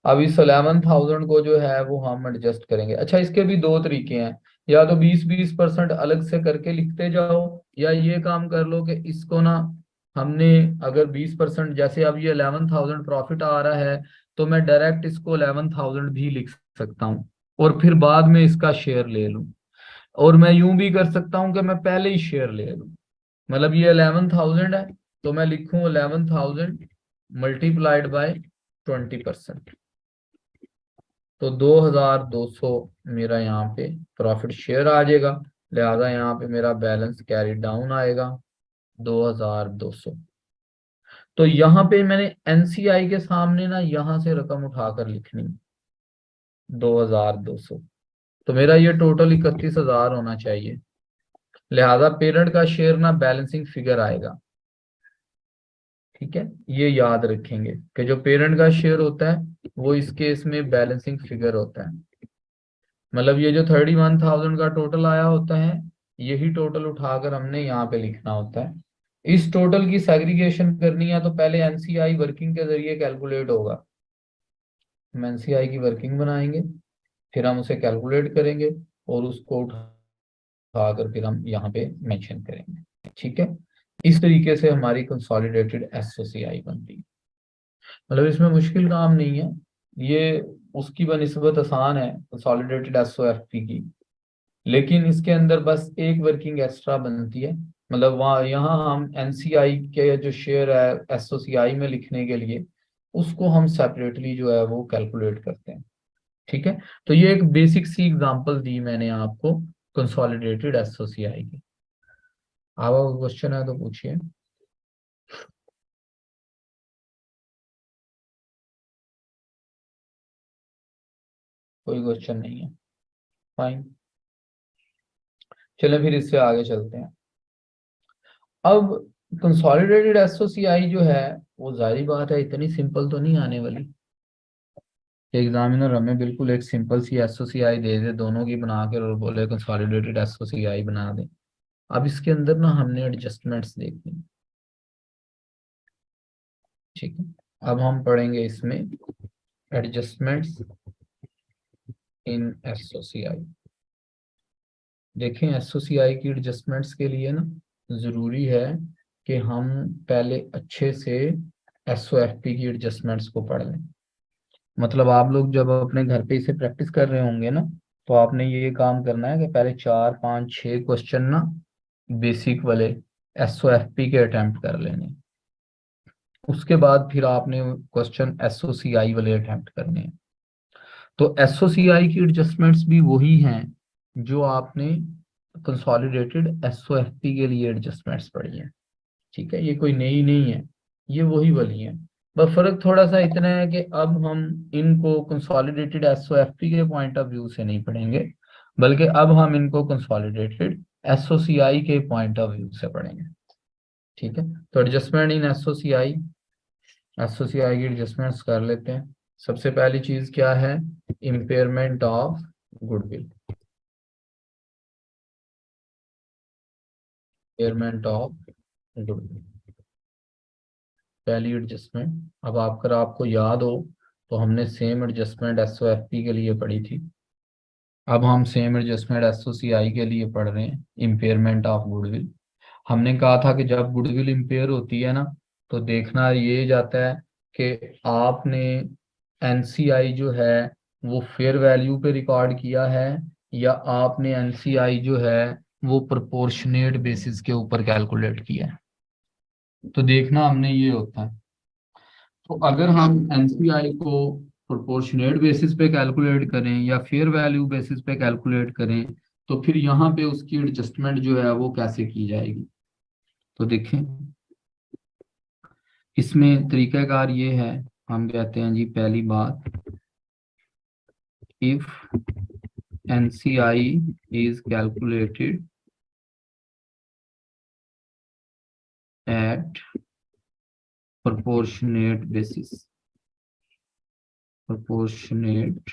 अब इस 11,000 को जो है वो हम एडजस्ट करेंगे। अच्छा, इसके भी दो तरीके हैं, या तो 20-20% अलग से करके लिखते जाओ, या ये काम कर लो कि इसको ना हमने अगर 20%, जैसे अब ये 11,000 प्रॉफिट आ रहा है तो मैं डायरेक्ट इसको 11,000 भी लिख सकता हूँ और फिर बाद में इसका शेयर ले लूँ। और मैं यूं भी कर सकता हूँ कि मैं पहले ही शेयर ले लूँ। मतलब ये 11,000 है तो मैं लिखूं 11,000 मल्टीप्लाइड बाय 20%। तो 2,200 मेरा यहाँ पे प्रॉफिट शेयर आ जाएगा, लिहाजा यहाँ पे मेरा बैलेंस कैरी डाउन आएगा 2,200। तो यहाँ पे मैंने एनसीआई के सामने ना यहाँ से रकम उठाकर लिखनी 2,200। तो मेरा ये टोटल 31,000 होना चाहिए, लिहाजा पेरेंट का शेयर ना बैलेंसिंग फिगर आएगा। ठीक है, ये याद रखेंगे कि जो पेरेंट का शेयर होता है वो इस केस में बैलेंसिंग फिगर होता है। मतलब ये जो 31,000 का टोटल आया होता है, यही टोटल उठाकर हमने यहाँ पे लिखना होता है। इस टोटल की सेग्रीगेशन करनी है तो पहले एनसीआई वर्किंग के जरिए कैलकुलेट होगा। हम एनसीआई की वर्किंग बनाएंगे, फिर हम उसे कैलकुलेट करेंगे और उसको उठाकर फिर हम यहाँ पे मेंशन करेंगे। ठीक है, इस तरीके से हमारी कंसोलिडेटेड एसओसीआई बनती है। मतलब इसमें मुश्किल काम नहीं है, ये उसकी बनिस्बत आसान है कंसोलिडेटेड एसओएफपी की। लेकिन इसके अंदर बस एक वर्किंग एक्स्ट्रा बनती है। मतलब वहाँ यहाँ हम एनसीआई के जो शेयर है एसओसीआई में लिखने के लिए उसको हम सेपरेटली जो है वो कैलकुलेट करते हैं। ठीक है, तो ये एक बेसिक सी एग्जांपल दी मैंने आपको कंसोलिडेटेड एसओसीआई की। आप क्वेश्चन है तो पूछिए। कोई क्वेश्चन नहीं है, फाइन। चलें फिर इससे आगे चलते हैं। अब कंसोलिडेटेड एसओसीआई जो है वो जाहिर बात है इतनी सिंपल तो नहीं आने वाली। एग्जामिनर हमें बिल्कुल एक सिंपल सी एसओसीआई दे दे दोनों की बना के और बोले कंसोलिडेटेड एसओसीआई बना दे। अब इसके अंदर ना हमने एडजस्टमेंट्स देखनी है, ठीक है। अब हम पढ़ेंगे इसमें एडजस्टमेंट्स इन एसओसीआई। देखें एसओसीआई की एडजस्टमेंट्स के लिए ना जरूरी है कि हम पहले अच्छे से एसओएफपी की एडजस्टमेंट्स को पढ़ लें। मतलब आप लोग जब अपने घर पे इसे प्रैक्टिस कर रहे होंगे ना, तो आपने ये काम करना है कि पहले 4 5 6 क्वेश्चन ना बेसिक वाले एसओएफपी के अटेम्प्ट कर लेने। उसके बाद फिर आपने क्वेश्चन एसओसीआई वाले अटेम्प्ट करने हैं। तो एसओसीआई की एडजस्टमेंट्स भी वही हैं जो आपने कंसोलिडेटेड एसओएफपी के लिए एडजस्टमेंट्स पढ़ी हैं, ठीक है। ये कोई नई नहीं है, ये वही वाली है। बस फर्क थोड़ा सा इतना है कि अब हम इनको कंसोलिडेटेड एसओएफपी के पॉइंट ऑफ व्यू से नहीं पढ़ेंगे, बल्कि अब हम इनको कंसोलिडेटेड एसओसीआई के पॉइंट ऑफ व्यू से पढ़ेंगे, ठीक है। तो एडजस्टमेंट इन एसओसीआई, एसओसीआई की एडजस्टमेंट्स कर लेते हैं। सबसे पहली चीज क्या है? Impairment of goodwill, impairment of goodwill पहली एडजस्टमेंट। अब अगर आपको याद हो तो हमने सेम एडजस्टमेंट एसओएफपी के लिए पढ़ी थी। अब हम सेम एडजस्टमेंट एसओसीआई के लिए पढ़ रहे हैं, इम्पेयरमेंट ऑफ गुडविल। हमने कहा था कि जब गुडविल इम्पेयर होती है ना, तो देखना ये जाता है कि आपने एनसीआई जो है वो फेयर वैल्यू पे रिकॉर्ड किया है, या आपने एनसीआई जो है वो प्रोपोर्शनेट बेसिस के ऊपर कैलकुलेट किया है। तो देखना हमने ये होता है। तो अगर हम एनसीआई को प्रोपोर्शनेट बेसिस पे कैलकुलेट करें या फेयर वैल्यू बेसिस पे कैलकुलेट करें, तो फिर यहाँ पे उसकी एडजस्टमेंट जो है वो कैसे की जाएगी। तो देखें इसमें तरीकाकार ये है, हम कहते हैं जी पहली बात, if NCI is calculated at proportionate basis, proportionate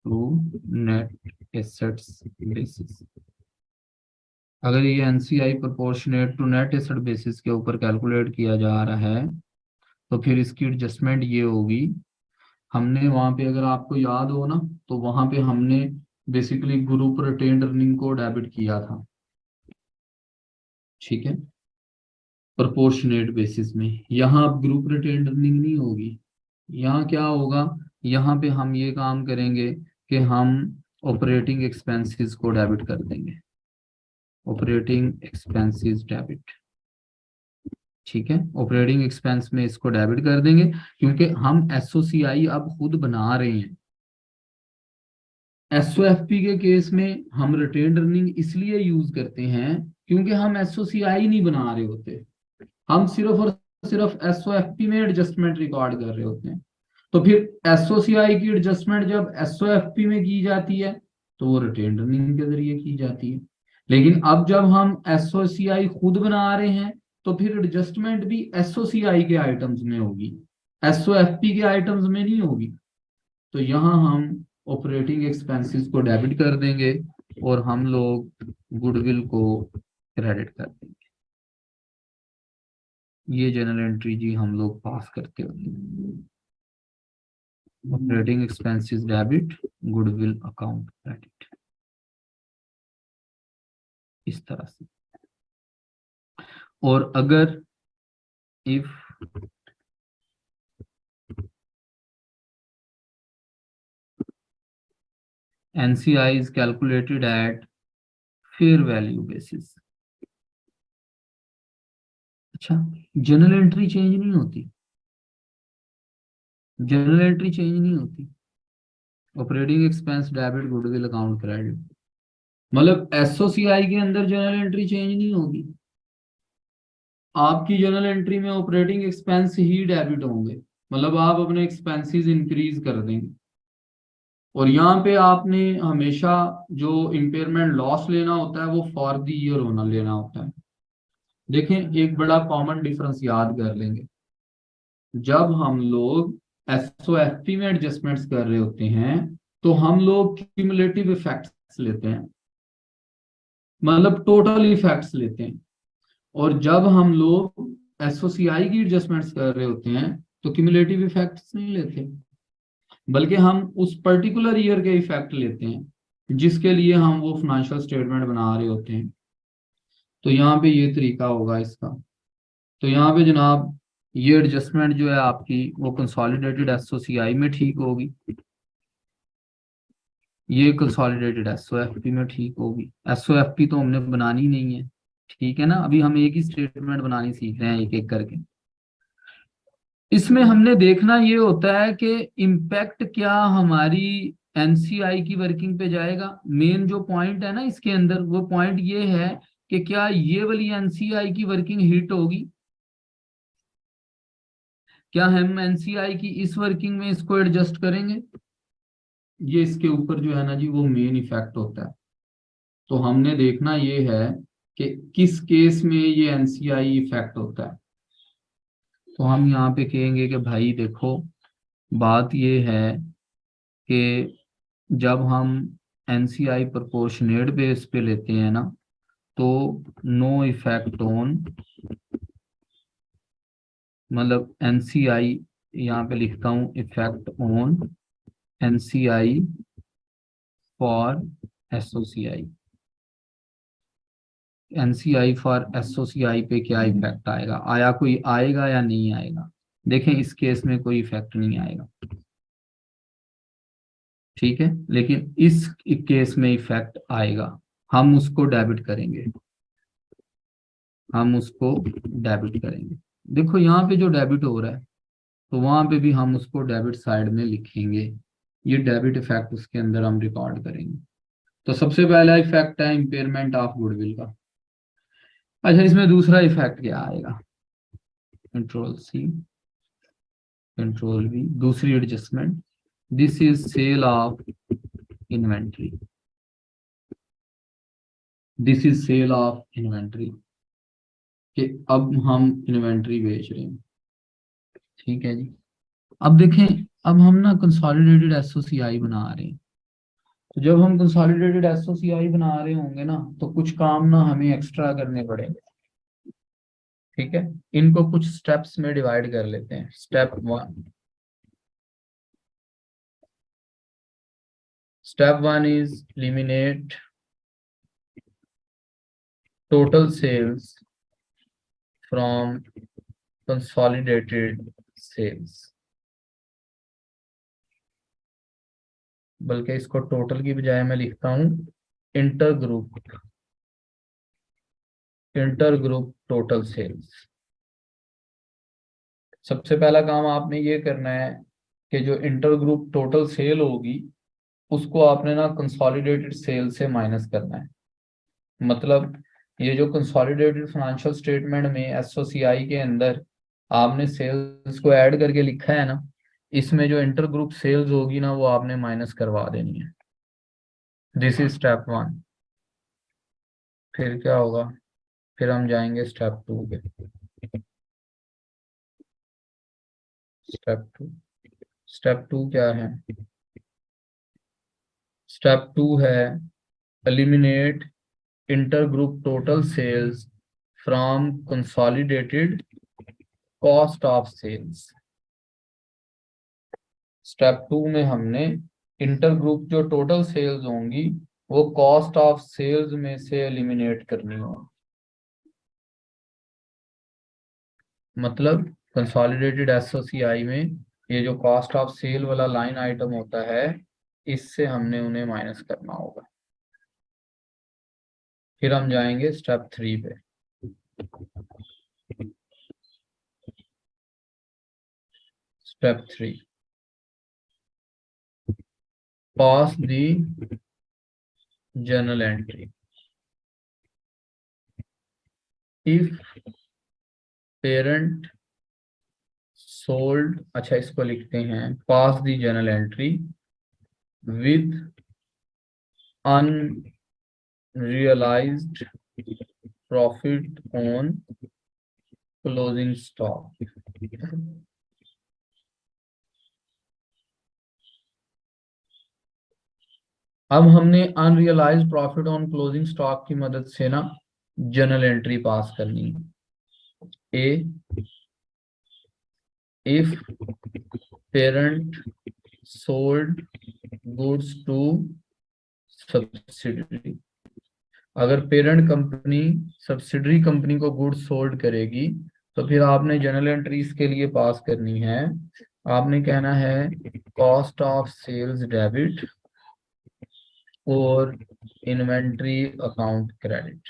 to net assets basis. अगर ये NCI proportionate to net asset basis के ऊपर कैलकुलेट किया जा रहा है, तो फिर इसकी एडजस्टमेंट ये होगी। हमने वहां पे अगर आपको याद हो ना, तो वहां पे हमने बेसिकली ग्रुप रिटेन्ड अर्निंग को डेबिट किया था, ठीक है, प्रोपोर्शनेट बेसिस में। यहाँ अब ग्रुप रिटेन्ड अर्निंग नहीं होगी। यहाँ क्या होगा? यहाँ पे हम ये काम करेंगे कि हम ऑपरेटिंग एक्सपेंसेस को डेबिट कर देंगे, ऑपरेटिंग एक्सपेंसेस डेबिट, ठीक है। ऑपरेटिंग एक्सपेंस में इसको डेबिट कर देंगे, क्योंकि हम एसओसीआई अब खुद बना रहे हैं। एसओएफपी के केस में हम रिटेन्ड अर्निंग इसलिए यूज करते हैं क्योंकि हम एसओसीआई नहीं बना रहे होते, हम सिर्फ और सिर्फ एसओएफपी में एडजस्टमेंट रिकॉर्ड कर रहे होते हैं। तो फिर एसओसीआई की एडजस्टमेंट जब एसओएफपी में की जाती है तो वो रिटेन्ड अर्निंग के जरिए की जाती है। लेकिन अब जब हम एसओसीआई खुद बना रहे हैं, तो फिर एडजस्टमेंट भी एसओसीआई के आइटम्स में होगी, एसओएफपी के आइटम्स में नहीं होगी। तो यहाँ हम ऑपरेटिंग एक्सपेंसेस को डेबिट कर देंगे और हम लोग गुडविल को क्रेडिट कर देंगे। ये जनरल एंट्री जी हम लोग पास करते होते हैं, operating expenses debit, goodwill account credit, इस तरह से। और अगर if NCI is calculated at fair value basis, अच्छा, जनरल एंट्री चेंज नहीं होती, जनरल एंट्री चेंज नहीं होती, operating expense debit, goodwill account credit, मतलब एसओसीआई के अंदर जनरल एंट्री चेंज नहीं होगी। आपकी जनरल एंट्री में ऑपरेटिंग एक्सपेंस ही डेबिट होंगे, मतलब आप अपने एक्सपेंसेस इंक्रीज कर देंगे। और यहाँ पे आपने हमेशा जो इम्पेयरमेंट लॉस लेना होता है वो फॉर द ईयर होना लेना होता है। देखें एक बड़ा कॉमन डिफरेंस याद कर लेंगे, जब हम लोग एसओएफपी में एडजस्टमेंट्स कर रहे होते हैं तो हम लोग क्यूमुलेटिव इफेक्ट्स लेते हैं, मतलब टोटल इफेक्ट्स लेते हैं। और जब हम लोग एसओसीआई की एडजस्टमेंट्स कर रहे होते हैं तो क्यूमुलेटिव इफेक्ट्स नहीं लेते, बल्कि हम उस पर्टिकुलर ईयर के इफेक्ट लेते हैं जिसके लिए हम वो फाइनेंशियल स्टेटमेंट बना रहे होते हैं। तो यहाँ पे ये तरीका होगा इसका। तो यहाँ पे जनाब ये एडजस्टमेंट जो है आपकी वो कंसोलिडेटेड एसओसीआई में ठीक होगी, ये कंसोलिडेटेड एसओएफपी में ठीक होगी। एसओएफपी तो हमने बनानी नहीं है, ठीक है ना, अभी हम एक ही स्टेटमेंट बनानी सीख रहे हैं एक एक करके। इसमें हमने देखना ये होता है कि इम्पैक्ट क्या हमारी एनसीआई की वर्किंग पे जाएगा। मेन जो पॉइंट है ना इसके अंदर, वो पॉइंट ये है कि क्या ये वाली एनसीआई की वर्किंग हिट होगी, क्या हम एनसीआई की इस वर्किंग में इसको एडजस्ट करेंगे। ये इसके ऊपर जो है ना जी वो मेन इफेक्ट होता है। तो हमने देखना ये है कि किस केस में ये एनसीआई इफेक्ट होता है। तो हम यहाँ पे कहेंगे कि भाई देखो बात ये है कि जब हम एनसीआई प्रोपोर्शनेट बेस पे लेते हैं ना तो नो इफेक्ट ऑन, मतलब एनसीआई यहाँ पे लिखता हूँ effect on NCI for SOCI. NCI for SOCI पे क्या इफेक्ट आएगा, आया कोई आएगा या नहीं आएगा। देखें इस केस में कोई इफेक्ट नहीं आएगा, ठीक है, लेकिन इस केस में इफेक्ट आएगा। हम उसको डेबिट करेंगे, हम उसको डेबिट करेंगे। देखो यहाँ पे जो डेबिट हो रहा है तो वहां पे भी हम उसको डेबिट साइड में लिखेंगे, ये डेबिट इफेक्ट उसके अंदर हम रिकॉर्ड करेंगे। तो सबसे पहला इफेक्ट है इम्पेयरमेंट ऑफ गुडविल का। अच्छा इसमें दूसरा इफेक्ट क्या आएगा, कंट्रोल सी कंट्रोल वी, दूसरी adjustment, this is sale of inventory, this is sale of inventory, कि अब हम इन्वेंट्री बेच रहे हैं, ठीक है जी। अब देखें अब हम ना कंसोलिडेटेड एसओसीआई बना रहे हैं। तो जब हम कंसोलिडेटेड एसओसीआई बना रहे होंगे ना तो कुछ काम ना हमें एक्स्ट्रा करने पड़ेंगे, ठीक है। इनको कुछ स्टेप्स में डिवाइड कर लेते हैं। Step one is eliminate total sales from consolidated sales, बल्कि इसको टोटल की बजाय मैं लिखता हूं इंटर ग्रुप टोटल सेल्स। सबसे पहला काम आपने ये करना है कि जो इंटर ग्रुप टोटल सेल होगी उसको आपने ना कंसोलिडेटेड सेल से माइनस करना है। मतलब ये जो कंसोलिडेटेड फाइनेंशियल स्टेटमेंट में एसओसीआई के अंदर आपने सेल्स को ऐड करके लिखा है ना, इसमें जो इंटर ग्रुप सेल्स होगी ना वो आपने माइनस करवा देनी है। This is step one. फिर क्या होगा, फिर हम जाएंगे स्टेप टू पे। स्टेप टू, स्टेप टू क्या है, स्टेप टू है eliminate intergroup total sales from consolidated cost of sales. Step two में हमने इंटरग्रुप जो टोटल सेल्स होंगी वो कॉस्ट ऑफ सेल्स में से एलिमिनेट करनी होगी। मतलब कंसोलिडेटेड एसओसीआई में ये जो कॉस्ट ऑफ सेल वाला लाइन आइटम होता है इससे हमने उन्हें माइनस करना होगा। फिर हम जाएंगे स्टेप थ्री पे। Step three, pass the journal entry if parent sold. अच्छा इसको लिखते हैं pass the journal entry with unrealized profit on closing stock। अब हमने unrealised profit on closing stock की मदद से ना जर्नल एंट्री पास करनी है। A, if parent sold goods to subsidiary, अगर पेरेंट कंपनी सब्सिडरी कंपनी को गुड्स सोल्ड करेगी तो फिर आपने जर्नल एंट्रीज के लिए पास करनी है। आपने कहना है कॉस्ट ऑफ सेल्स डेबिट और inventory account credit.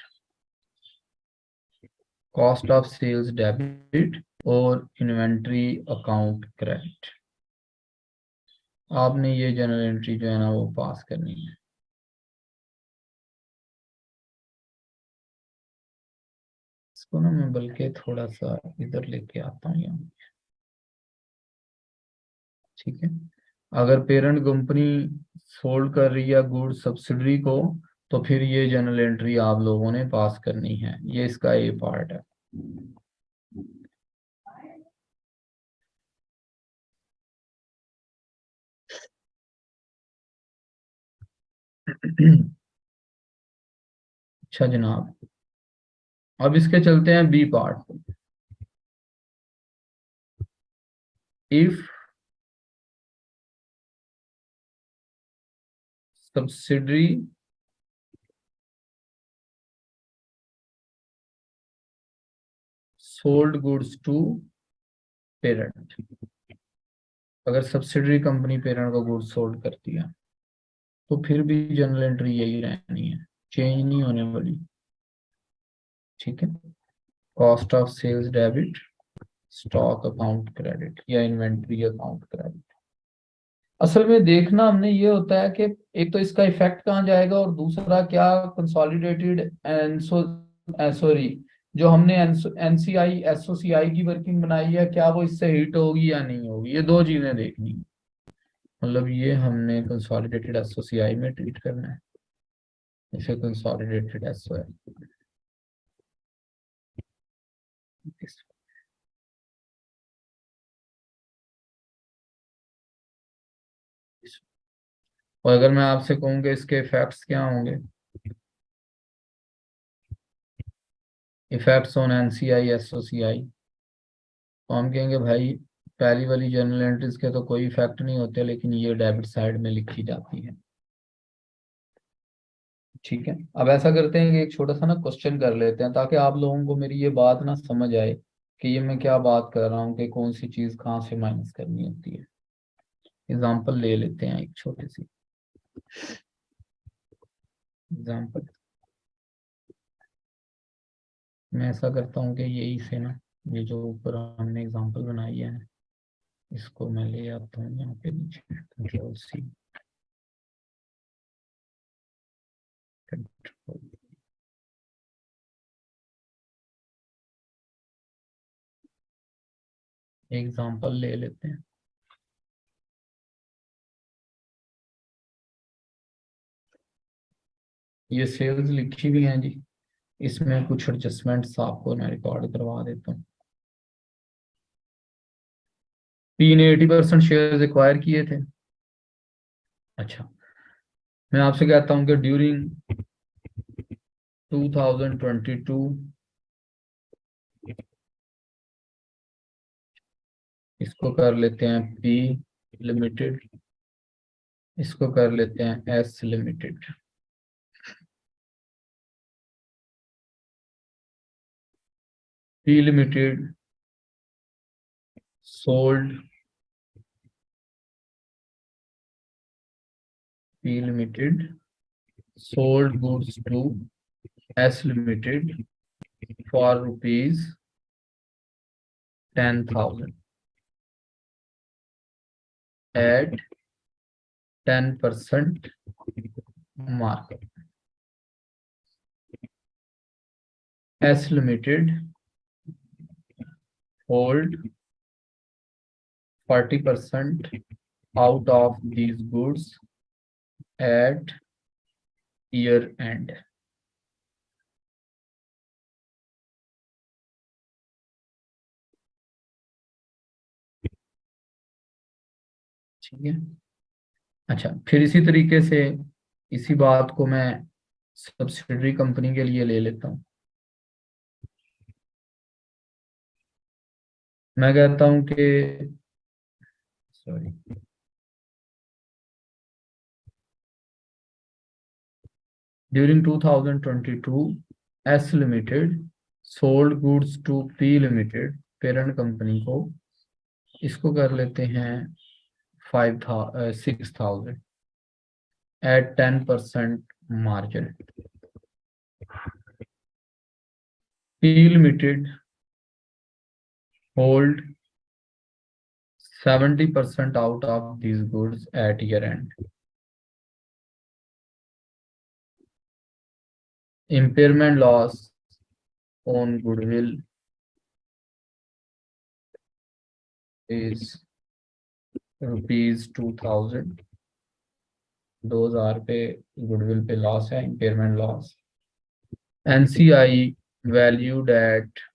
Cost of sales debit और इन्वेंट्री अकाउंट क्रेडिट, आपने ये जर्नल एंट्री जो है ना वो पास करनी है। इसको ना मैं बल्कि थोड़ा सा इधर लेके आता हूँ यहाँ, ठीक है। अगर पेरेंट कंपनी सोल्ड कर रही है गुड सब्सिडरी को तो फिर ये जर्नल एंट्री आप लोगों ने पास करनी है। ये इसका ए पार्ट है। अच्छा जनाब, अब इसके चलते हैं B part. If subsidiary sold goods to parent, अगर सब्सिडरी कंपनी पेरेंट को गुड्स सोल्ड करती है तो फिर भी जर्नल एंट्री यही रहनी है, चेंज नहीं होने वाली, ठीक है। Cost of sales debit, stock account credit या इन्वेंट्री अकाउंट क्रेडिट। असल में देखना हमने ये होता है कि एक तो इसका इफेक्ट कहाँ जाएगा और दूसरा क्या कंसोलिडेटेड सॉरी जो हमने एनसीआई एसओसीआई की वर्किंग बनाई है क्या वो इससे हिट होगी या नहीं होगी, ये दो चीजें देखनी है। मतलब ये हमने कंसोलिडेटेड एसओसीआई में ट्रीट करना है, इसे कंसोलिडेटेड एसओ है। और अगर मैं आपसे कहूँ कि इसके इफेक्ट्स क्या होंगे, इफेक्ट्स ऑन एनसीआई एसओसीआई, तो हम कहेंगे भाई पहली वाली जर्नल एंट्रीज के तो कोई इफेक्ट नहीं होते, लेकिन ये डेबिट साइड में लिखी जाती है, ठीक है। अब ऐसा करते हैं कि एक छोटा सा ना क्वेश्चन कर लेते हैं ताकि आप लोगों को मेरी ये बात ना समझ आए कि ये मैं क्या बात कर रहा हूँ कि कौन सी चीज कहाँ से माइनस करनी होती है। एग्जाम्पल ले लेते हैं एक छोटी सी एग्जाम्पल। मैं ऐसा करता हूँ कि यही से ना ये जो ऊपर हमने एग्जाम्पल बनाई है इसको मैं ले आता हूँ यहाँ पे नीचे, कंट्रोल सी, कंट्रोल एग्जाम्पल ले लेते हैं। ये सेल्स लिखी हुई हैं जी, इसमें कुछ एडजस्टमेंट्स आपको मैं रिकॉर्ड करवा देता हूँ। पी ने 80% शेयर एक्वायर किए थे। अच्छा, मैं आपसे कहता हूँ कि ड्यूरिंग 2022 इसको कर लेते हैं पी लिमिटेड, इसको कर लेते हैं S limited. P limited sold, P limited sold goods to S limited for rupees 10,000 at 10% markup. S Limited hold 40% out of these goods at year end. ठीक है। अच्छा, फिर इसी तरीके से इसी बात को मैं सब्सिडरी कंपनी के लिए ले लेता हूँ। मैं कहता हूं कि sorry, during 2022 S limited sold goods to P limited parent company को, इसको कर लेते हैं 6,000 at 10% margin. P limited hold 70% out of these goods at year end. Impairment loss on goodwill is rupees 2,000. 2,000 पे गुडविल पे लॉस है, impairment loss. NCI valued at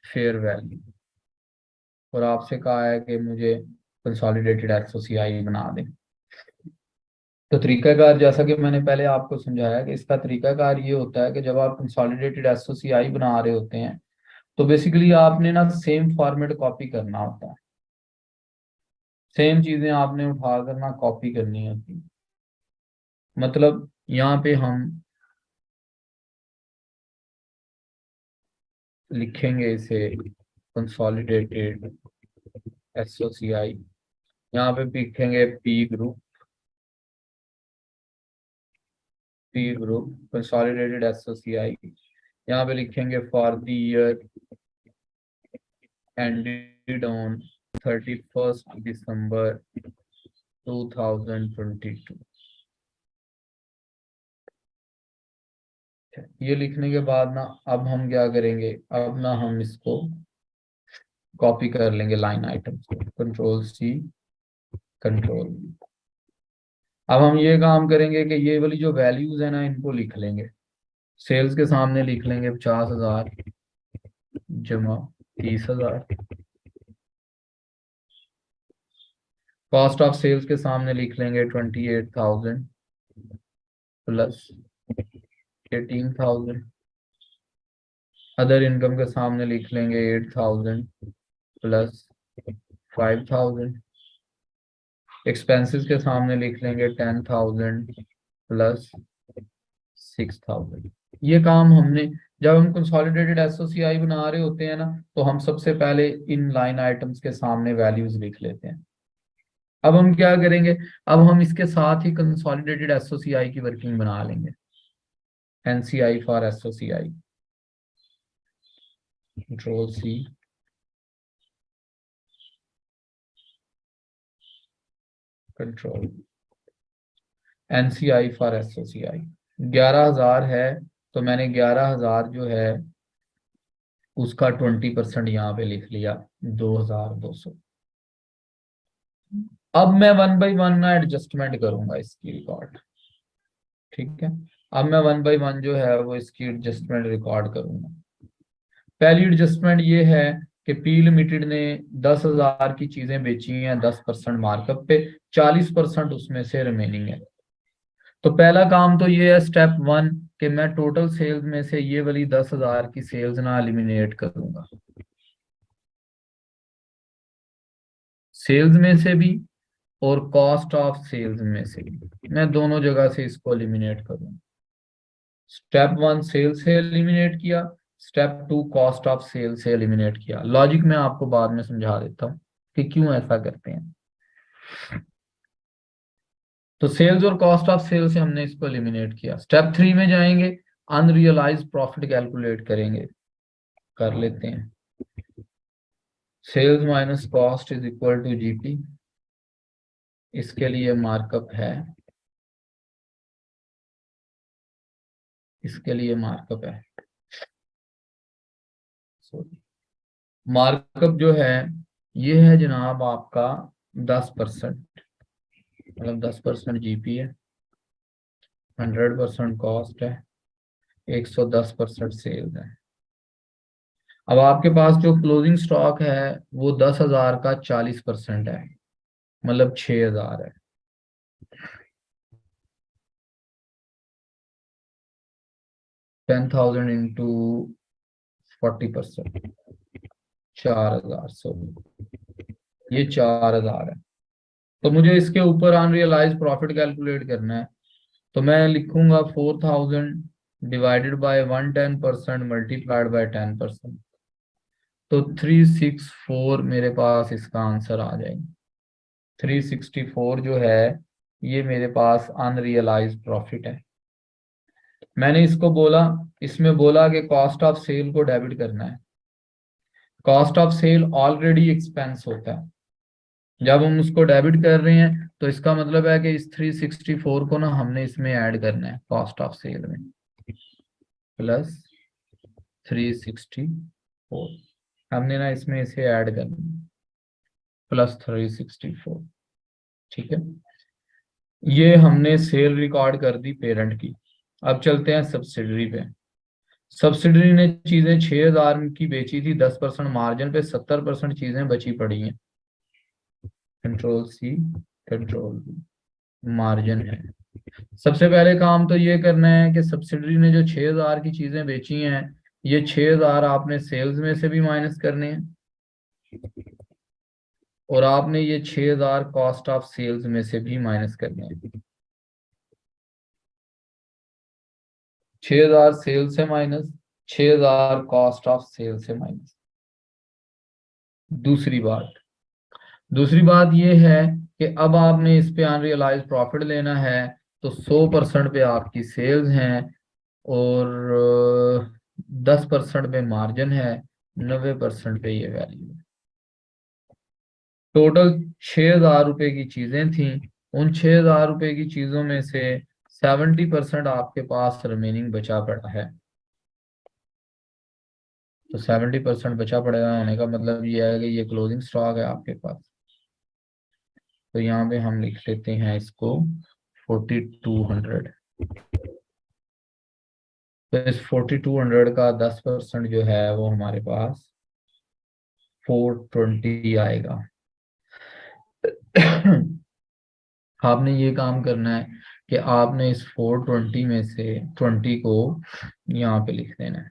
fair value, और आपसे कहा है कि मुझे कंसोलिडेटेड एसओसीआई बना दें। तो तरीकाकार जैसा कि मैंने पहले आपको समझाया कि इसका तरीकाकार ये होता है कि जब आप कंसोलिडेटेड एसओसीआई बना रहे होते हैं तो बेसिकली आपने ना सेम फॉर्मेट कॉपी करना होता है, सेम चीजें आपने उठा कर ना कॉपी करनी होती है। मतलब यहाँ पे हम लिखेंगे इसे कंसोलिडेटेड एसओसीआई, यहाँ पे लिखेंगे पी ग्रुप कंसोलिडेटेड एसओसीआई, यहाँ पे लिखेंगे for the year ended on 31st December 2022। ये लिखने के बाद ना अब हम क्या करेंगे, अब ना हम इसको कॉपी कर लेंगे लाइन आइटम को, Ctrl+C Ctrl+V। अब हम ये काम करेंगे कि ये वाली जो वैल्यूज है ना इनको लिख लेंगे। सेल्स के सामने लिख लेंगे 50,000 जमा 30,000। कॉस्ट ऑफ सेल्स के सामने लिख लेंगे 28,000 प्लस 18,000। अदर इनकम के सामने लिख लेंगे 8,000 प्लस 5,000। एक्सपेंसेस के सामने लिख लेंगे 10,000 प्लस 6,000। ये काम हमने, जब हम कंसोलिडेटेड एसओसीआई बना रहे होते हैं ना तो हम सबसे पहले इन लाइन आइटम्स के सामने वैल्यूज लिख लेते हैं। अब हम क्या करेंगे, अब हम इसके साथ ही कंसोलिडेटेड एसओसीआई की वर्किंग बना लेंगे। NCI for SOCI, Ctrl+C Ctrl। NCI for SOCI 11,000 है, तो मैंने 11,000 जो है उसका 20% यहाँ पे लिख लिया 2,200। अब मैं 1 बाई 1 ना एडजस्टमेंट करूंगा इसकी रिकॉर्ड। ठीक है, अब मैं 1 बाई 1 जो है वो इसकी एडजस्टमेंट रिकॉर्ड करूंगा। पहली एडजस्टमेंट ये है कि पी लिमिटेड ने 10,000 की चीजें बेची हैं 10% मार्कअप पे, 40% उसमें से रिमेनिंग है। तो पहला काम तो ये है स्टेप 1 कि मैं टोटल सेल्स में से ये वाली 10,000 की सेल्स ना एलिमिनेट करूंगा, सेल्स में से भी और कॉस्ट ऑफ सेल्स में से भी, मैं दोनों जगह से इसको एलिमिनेट करूंगा। स्टेप 1 सेल से एलिमिनेट किया, स्टेप 2 कॉस्ट ऑफ सेल से एलिमिनेट किया। लॉजिक मैं आपको बाद में समझा देता हूँ कि क्यों ऐसा करते हैं। तो सेल्स और कॉस्ट ऑफ सेल से हमने इसको एलिमिनेट किया। स्टेप 3 में जाएंगे, अनरियलाइज प्रॉफिट कैलकुलेट करेंगे, कर लेते हैं। Sales minus cost is equal to GP, इसके लिए मार्कअप है, इसके लिए मार्कअप है, सॉरी, मार्कअप जो है ये है जनाब आपका 10%। मतलब 10% जीपी है, 100% कॉस्ट है, 110% सेल्स है। अब आपके पास जो क्लोजिंग स्टॉक है वो 10,000 का 40% है, मतलब 6,000 है। 10,000 इंटू 40%, 4,000। ये 4,000 है। तो मुझे इसके ऊपर अनरियलाइज प्रॉफिट कैलकुलेट करना है, तो मैं लिखूंगा 4,000 डिवाइडेड बाय 110% मल्टीप्लाइड बाय 10%, तो 364 मेरे पास इसका आंसर आ जाएगा। 364 जो है ये मेरे पास अनरियलाइज प्रॉफिट है। मैंने इसको बोला, इसमें बोला कि कॉस्ट ऑफ सेल को डेबिट करना है। Cost of sale already expense होता है, जब हम उसको डेबिट कर रहे हैं तो इसका मतलब है कि इस 364 को ना हमने इसमें ऐड करना है कॉस्ट ऑफ सेल में, प्लस 364 हमने ना इसमें इसे ऐड करना है, प्लस 364। ठीक है, ये हमने सेल रिकॉर्ड कर दी पेरेंट की। अब चलते हैं सब्सिडरी पे। सब्सिडरी ने चीजें 6,000 की बेची थी 10% मार्जिन पे, 70% चीजें बची पड़ी हैं। Control C, control V, margin है। सबसे पहले काम तो ये करना है कि सब्सिडरी ने जो 6,000 की चीजें बेची हैं, ये 6,000 आपने सेल्स में से भी माइनस करने हैं, और आपने ये 6,000 कॉस्ट ऑफ सेल्स में से भी माइनस करने हैं। 6,000 सेल्स से माइनस, 6,000 कॉस्ट ऑफ सेल से माइनस। दूसरी बात यह है कि अब आपने इस पे अनरियलाइज प्रॉफिट लेना है, तो 100% पे आपकी सेल्स हैं और 10% पे मार्जिन है, 90% पे ये वैल्यू है। टोटल 6,000 रुपए की चीजें थी, उन 6,000 रुपए की चीजों में से 70% आपके पास रिमेनिंग बचा पड़ा है। तो 70% बचा पड़ेगा होने का मतलब ये है कि ये क्लोजिंग स्टॉक है आपके पास। तो यहाँ पे हम लिख लेते हैं इसको 4,200। तो इस 4,200 का 10% जो है वो हमारे पास 420 आएगा। आपने ये काम करना है कि आपने इस 420 में से 20 को यहाँ पे लिख देना है,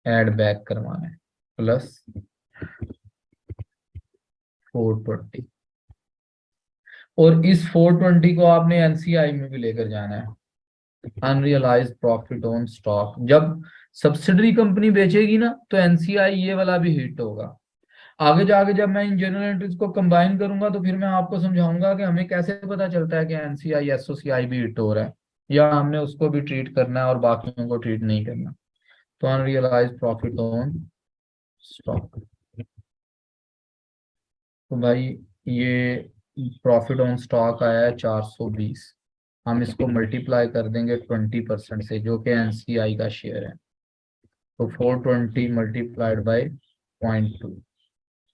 ऐड बैक करवाना है, प्लस 420। और इस 420 को आपने एनसीआई में भी लेकर जाना है, अनरियलाइज प्रॉफिट ऑन स्टॉक। जब सब्सिडरी कंपनी बेचेगी ना तो एनसीआई ये वाला भी हिट होगा। आगे जाके जब मैं इन जनरल एंट्रीज को कंबाइन करूंगा तो फिर मैं आपको समझाऊंगा कि हमें कैसे पता चलता है कि एनसीआई एसओसीआई भी हिट हो रहा है, या हमने उसको भी ट्रीट करना है और बाकियों को ट्रीट नहीं करना। तो अनरियलाइज प्रॉफिट ऑन स्टॉक, तो भाई ये प्रॉफिट ऑन स्टॉक आया है 420। हम इसको मल्टीप्लाई कर देंगे 20% से, जो कि एनसीआई का शेयर है। तो 420 मल्टीप्लाइड बाई 0.2,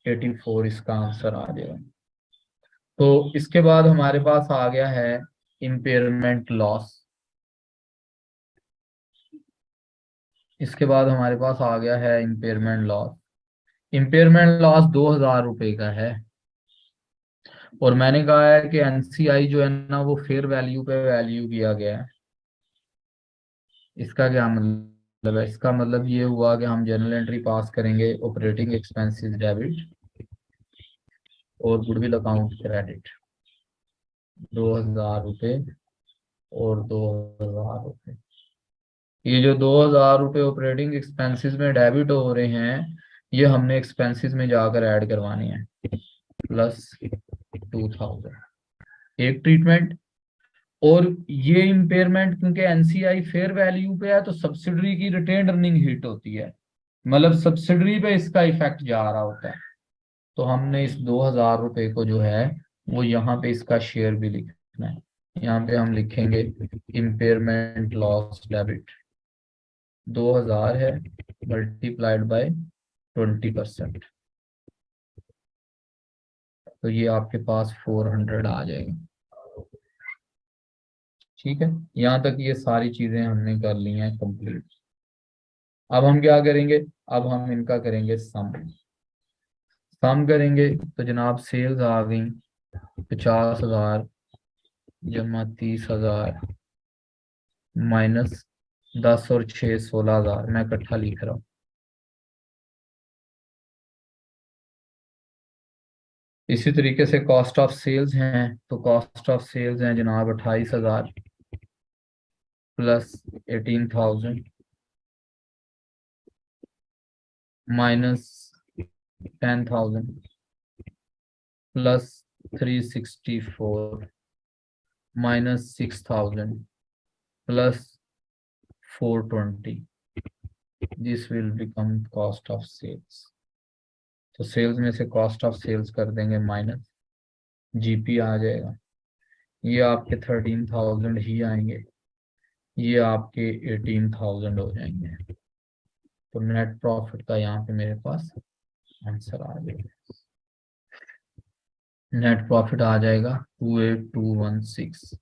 84 इसका आंसर आ जाएगा। तो इसके बाद हमारे पास आ गया है इम्पेयरमेंट लॉस। इसके बाद हमारे पास आ गया है इम्पेयरमेंट लॉस। इम्पेयरमेंट लॉस 2,000 रुपए का है, और मैंने कहा है कि एनसीआई जो है ना वो फेयर वैल्यू पे वैल्यू किया गया है। इसका क्या मतलब है? इसका मतलब ये हुआ कि हम जर्नल एंट्री पास करेंगे ऑपरेटिंग एक्सपेंसेस डेबिट और गुडविल अकाउंट क्रेडिट, 2,000 रुपये और 2,000 रुपये। ये जो 2,000 रुपये ऑपरेटिंग एक्सपेंसेस में डेबिट हो रहे हैं, ये हमने एक्सपेंसेस में जाकर ऐड करवाने हैं, प्लस 2,000 एक ट्रीटमेंट। और ये इम्पेयरमेंट क्योंकि एनसीआई फेयर वैल्यू पे है तो सब्सिडरी की रिटेन अर्निंग हिट होती है, मतलब सब्सिडरी पे इसका इफेक्ट जा रहा होता है। तो हमने इस 2,000 रुपये को जो है वो यहाँ पे इसका शेयर भी लिखना है। यहाँ पे हम लिखेंगे इम्पेयरमेंट लॉस डेबिट 2,000 है मल्टीप्लाइड बाय 20%, तो ये आपके पास 400 आ जाएगा। ठीक है, यहाँ तक ये सारी चीजें हमने कर ली हैं कंप्लीट। अब हम क्या करेंगे, अब हम इनका करेंगे सम करेंगे। तो जनाब सेल्स आ गई 50,000 जमा 30,000 माइनस 10 और 6 16,000, मैं इकट्ठा लिख रहा हूँ। इसी तरीके से कॉस्ट ऑफ सेल्स हैं, तो कॉस्ट ऑफ सेल्स हैं जनाब 28,000 plus 18,000 minus 10,000 plus 364 minus 6,000 plus 420, this will become cost of sales. तो सेल्स में से कॉस्ट ऑफ सेल्स कर देंगे माइनस, जीपी आ जाएगा, ये आपके 13,000 ही आएंगे, ये आपके 18,000 हो जाएंगे। तो नेट प्रॉफिट का यहाँ पे मेरे पास आंसर आ जाएगा, नेट प्रॉफिट आ जाएगा 28216।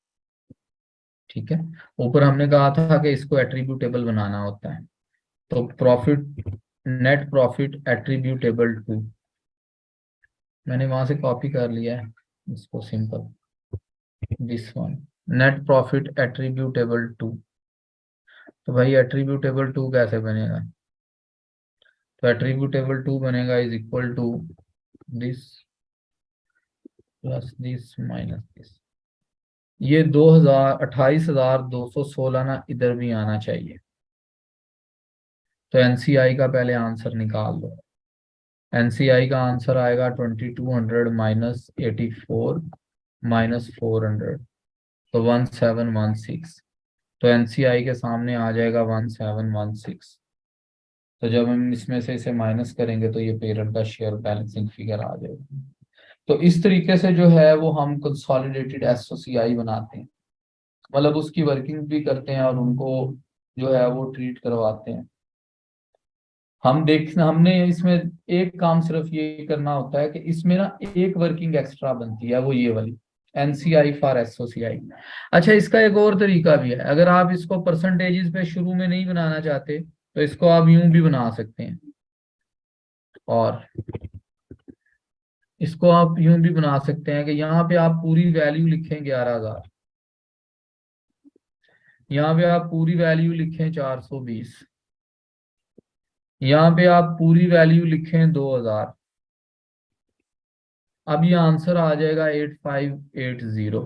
ठीक है, ऊपर हमने कहा था कि इसको एट्रीब्यूटेबल बनाना होता है, तो profit net profit attributable to, मैंने वहां से कॉपी कर लिया है इसको, simple this one, net profit attributable to. तो भाई एट्रीब्यूटेबल टू कैसे बनेगा, तो एट्रीब्यूटेबल टू बनेगा is equal to this plus this minus this. ये 28,216 ना इधर भी आना चाहिए। तो एनसीआई का पहले आंसर निकाल लो। एनसीआई का आंसर आएगा 2200 माइनस 84 माइनस 400, तो 1716। तो एनसीआई के सामने आ जाएगा 1716। तो जब हम इसमें से इसे माइनस करेंगे तो ये पेरेंट का शेयर बैलेंसिंग फिगर आ जाएगा। तो इस तरीके से जो है वो हम कंसोलिडेटेड एसओसीआई बनाते हैं, मतलब उसकी वर्किंग भी करते हैं और उनको जो है वो ट्रीट करवाते हैं। हमने इसमें एक काम सिर्फ ये करना होता है कि इसमें ना एक वर्किंग एक्स्ट्रा बनती है, वो ये वाली एनसीआई फॉर एसओसीआई। अच्छा, इसका एक और तरीका भी है, अगर आप इसको परसेंटेजेस पे शुरू में नहीं बनाना चाहते तो इसको आप यूं भी बना सकते हैं, और इसको आप यूं भी बना सकते हैं कि यहाँ पे आप पूरी वैल्यू लिखें 11,000, यहाँ पे आप पूरी वैल्यू लिखें 420, यहाँ पे आप पूरी वैल्यू लिखें 2,000। अब ये आंसर आ जाएगा 8580।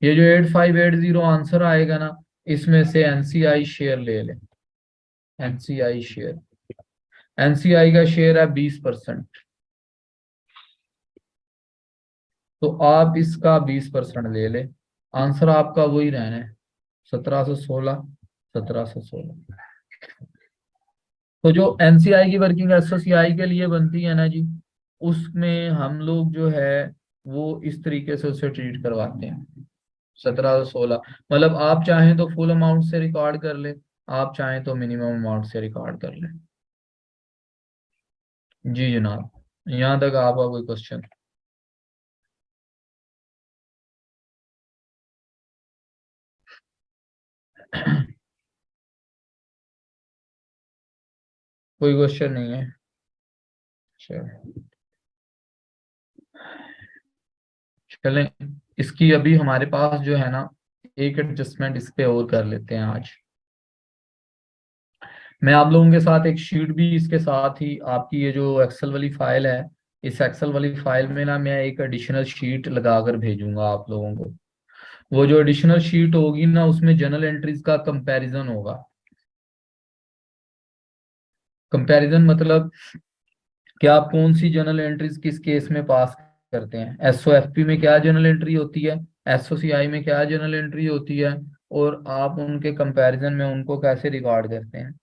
ये जो 8580 आंसर आएगा ना, इसमें से एनसीआई शेयर ले लें। एनसीआई शेयर, एनसीआई का शेयर है 20%, तो आप इसका 20% ले लें, आंसर आपका वही रहना है 1716 1716। तो जो एनसीआई की वर्किंग एसओसीआई के लिए बनती है ना जी, उसमें हम लोग जो है वो इस तरीके से उसे ट्रीट करवाते हैं 1716। मतलब आप चाहें तो फुल अमाउंट से रिकॉर्ड कर ले, आप चाहें तो मिनिमम अमाउंट से रिकॉर्ड कर ले। जी जनाब, यहाँ तक आपका कोई क्वेश्चन? कोई क्वेश्चन नहीं है? चलो चलें, इसकी अभी हमारे पास जो है ना एक एडजस्टमेंट इस पे और कर लेते हैं आज। मैं आप लोगों के साथ एक शीट भी इसके साथ ही, आपकी ये जो एक्सेल वाली फाइल है, इस एक्सेल वाली फाइल में ना मैं एक एडिशनल शीट लगाकर भेजूंगा आप लोगों को। वो जो एडिशनल शीट होगी ना उसमें जर्नल एंट्रीज का कंपैरिजन होगा। कंपैरिजन मतलब कि आप कौन सी जर्नल एंट्रीज किस केस में पास करते हैं, एसओएफपी में क्या जर्नल एंट्री होती है, एसओसीआई में क्या जर्नल एंट्री होती है, और आप उनके कंपैरिजन में उनको कैसे रिकॉर्ड करते हैं।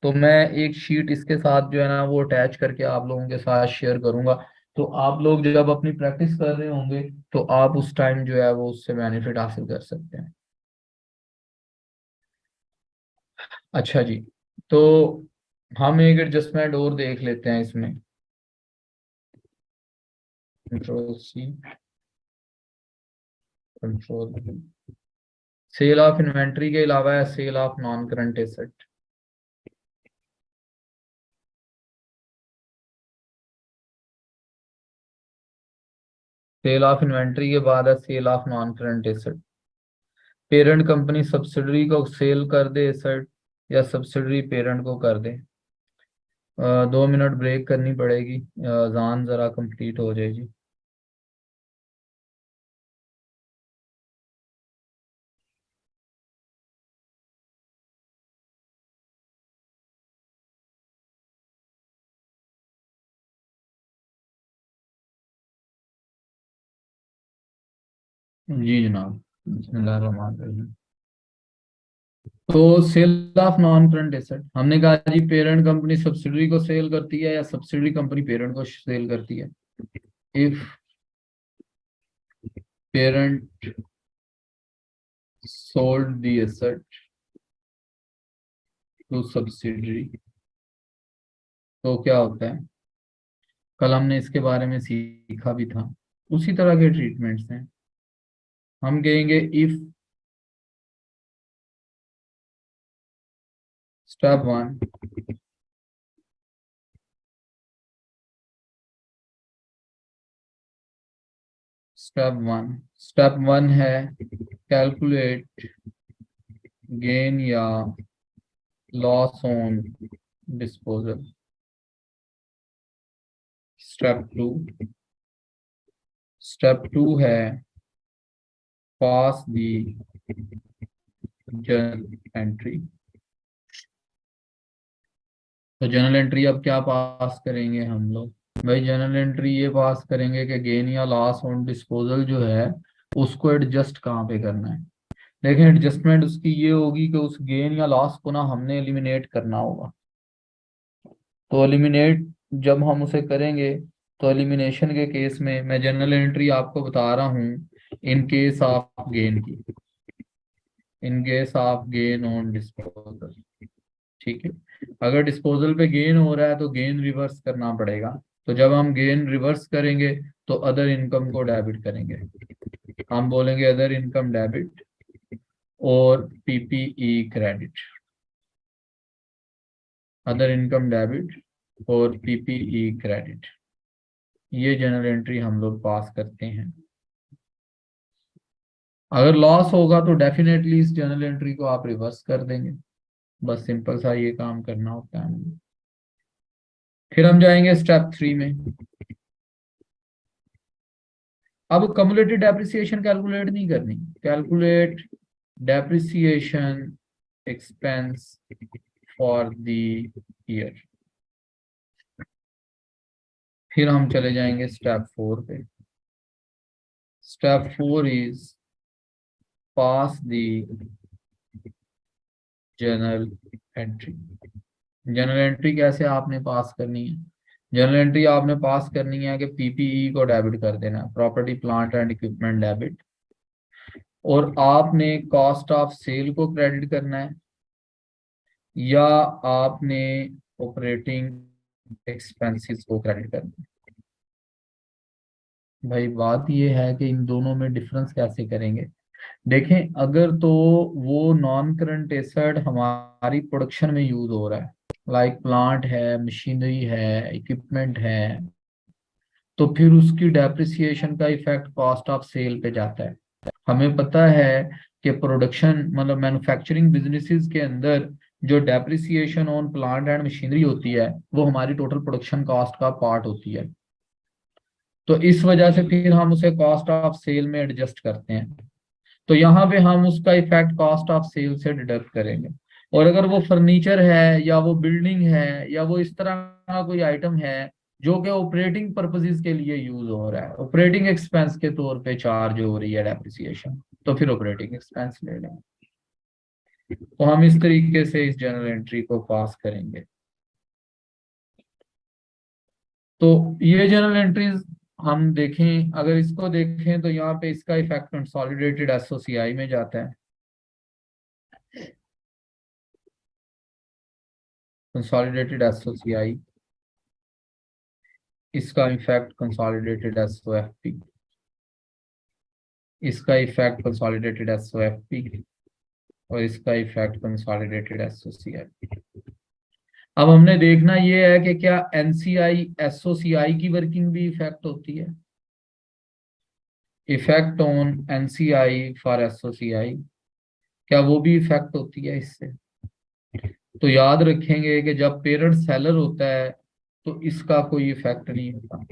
तो मैं एक शीट इसके साथ जो है ना वो अटैच करके आप लोगों के साथ शेयर करूंगा। तो आप लोग जब अपनी प्रैक्टिस कर रहे होंगे तो आप उस टाइम जो है वो उससे बेनिफिट हासिल कर सकते हैं। अच्छा जी, तो हम एक एडजस्टमेंट और देख लेते हैं इसमें। Control C, control V, sale of inventory के अलावा है sale of non current asset. Sale of inventory के बाद है sale of non current asset. Parent company subsidiary को सेल कर दे एसेट, या सब्सिडरी पेरेंट को कर दे। 2 मिनट ब्रेक करनी पड़ेगी, अजान जरा कंप्लीट हो जाए जी। जी जनाब, बिस्मिल्लाहिर्रहमानिर्रहीम। तो sale of non current asset, हमने कहा जी पेरेंट कंपनी सब्सिडरी को सेल करती है या सब्सिडरी कंपनी पेरेंट को सेल करती है। If parent sold the asset to subsidiary, तो क्या होता है? कल हमने इसके बारे में सीखा भी था, उसी तरह के ट्रीटमेंट्स हैं। हम कहेंगे इफ स्टेप 1 स्टेप 1 है कैलकुलेट गेन या लॉस ऑन डिस्पोजल। स्टेप 2 है पास दी जर्नल एंट्री। तो जर्नल एंट्री अब क्या पास करेंगे हम लोग? भाई जर्नल एंट्री ये पास करेंगे कि गेन या लॉस ऑन डिस्पोजल जो है उसको एडजस्ट कहाँ पे करना है। लेकिन एडजस्टमेंट उसकी ये होगी कि उस गेन या लॉस को ना हमने एलिमिनेट करना होगा। तो एलिमिनेट जब हम उसे करेंगे, तो एलिमिनेशन के केस में मैं जर्नल एंट्री आपको बता रहा हूँ इन केस ऑफ गेन की, in case of gain on disposal. ठीक है, अगर डिस्पोजल पे गेन हो रहा है तो गेन रिवर्स करना पड़ेगा। तो जब हम गेन रिवर्स करेंगे तो अदर इनकम को डेबिट करेंगे। हम बोलेंगे अदर इनकम डेबिट और PPE credit. Other income debit और पीपीई क्रेडिट, ये जनरल एंट्री हम लोग पास करते हैं। अगर लॉस होगा तो डेफिनेटली इस जनरल एंट्री को आप रिवर्स कर देंगे। बस सिंपल सा ये काम करना होता है हमें। फिर हम जाएंगे स्टेप 3 में। अब कम्युलेटेड डेप्रिसिएशन कैलकुलेट नहीं करनी, calculate depreciation expense for the year. फिर हम चले जाएंगे स्टेप 4 पे। Step 4 is pass the journal entry. General entry कैसे आपने पास करनी है? जनरल एंट्री आपने पास करनी है कि पीपीई को डेबिट कर देना, property plant and equipment debit, और आपने कॉस्ट ऑफ सेल को क्रेडिट करना है, या आपने ऑपरेटिंग एक्सपेंसेस को क्रेडिट करना है। भाई बात ये है कि इन दोनों में डिफरेंस कैसे करेंगे। देखें, अगर तो वो नॉन करंट एसेट हमारी प्रोडक्शन में यूज हो रहा है, लाइक प्लांट है, मशीनरी है, इक्विपमेंट है, तो फिर उसकी डेप्रिसिएशन का इफेक्ट कॉस्ट ऑफ सेल पे जाता है। हमें पता है कि प्रोडक्शन मतलब मैन्युफैक्चरिंग बिजनेसेस के अंदर जो depreciation on plant and machinery होती है वो हमारी टोटल प्रोडक्शन कॉस्ट का पार्ट होती है। तो इस वजह से फिर हम उसे कॉस्ट ऑफ सेल में एडजस्ट करते हैं। तो यहाँ पे हम उसका इफेक्ट कॉस्ट ऑफ सेल से डिडक्ट करेंगे। और अगर वो फर्नीचर है या वो बिल्डिंग है या वो इस तरह का कोई आइटम है जो कि ऑपरेटिंग पर्पसेस के लिए यूज हो रहा है, ऑपरेटिंग एक्सपेंस के तौर पे चार्ज हो रही है डेप्रिसिएशन, तो फिर ऑपरेटिंग एक्सपेंस ले लेंगे। तो हम इस तरीके से इस जर्नल एंट्री को पास करेंगे। तो ये जर्नल एंट्रीज हम देखें, अगर इसको देखें तो यहाँ पे इसका इफेक्ट कंसोलिडेटेड एसओसीआई में जाता है। कंसोलिडेटेड एसओसीआई, इसका इफेक्ट कंसोलिडेटेड एसओएफपी, इसका इफेक्ट कंसोलिडेटेड एसओएफपी, और इसका इफेक्ट कंसोलिडेटेड एसओसीआई। अब हमने देखना ये है कि क्या एनसीआई एसओसीआई की वर्किंग भी इफेक्ट होती है। Effect on NCI for SOCI, क्या वो भी इफेक्ट होती है इससे? तो याद रखेंगे कि जब पेरेंट सेलर होता है तो इसका कोई इफेक्ट नहीं होता,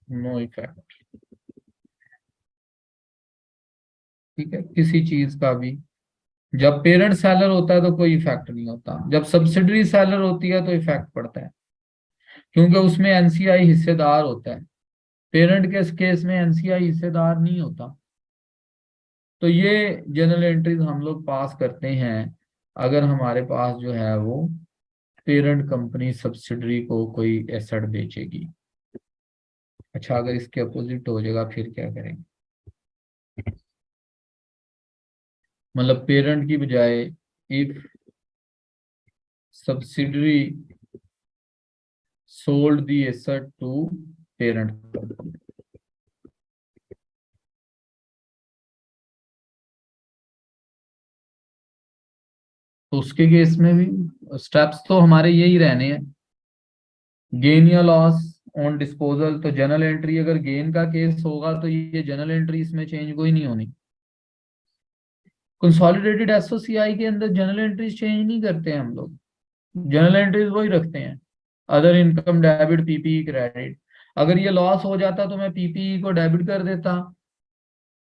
नो इफेक्ट। ठीक है, किसी चीज का भी जब पेरेंट सेलर होता है तो कोई इफेक्ट नहीं होता, जब सब्सिडरी सेलर होती है तो इफेक्ट पड़ता है, क्योंकि उसमें एनसीआई हिस्सेदार होता है। पेरेंट के केस में एनसीआई हिस्सेदार नहीं होता। तो ये जनरल एंट्रीज हम लोग पास करते हैं अगर हमारे पास जो है वो पेरेंट कंपनी सब्सिडरी को कोई एसेट बेचेगी। अच्छा, अगर इसके अपोजिट हो जाएगा फिर क्या करेंगे? मतलब पेरेंट की बजाय if subsidiary sold the asset to parent company, तो उसके केस में भी स्टेप्स तो हमारे यही रहने हैं। गेन या लॉस ऑन डिस्पोजल, तो जनरल एंट्री अगर गेन का केस होगा तो ये जनरल एंट्री इसमें चेंज कोई नहीं होनी। कंसोलिडेटेड एसओसीआई के अंदर जनरल एंट्रीज चेंज नहीं करते हैं हम लोग, जनरल एंट्रीज वही रखते हैं। Other income debit PPE credit, अगर ये लॉस हो जाता तो मैं पीपीई को डेबिट कर देता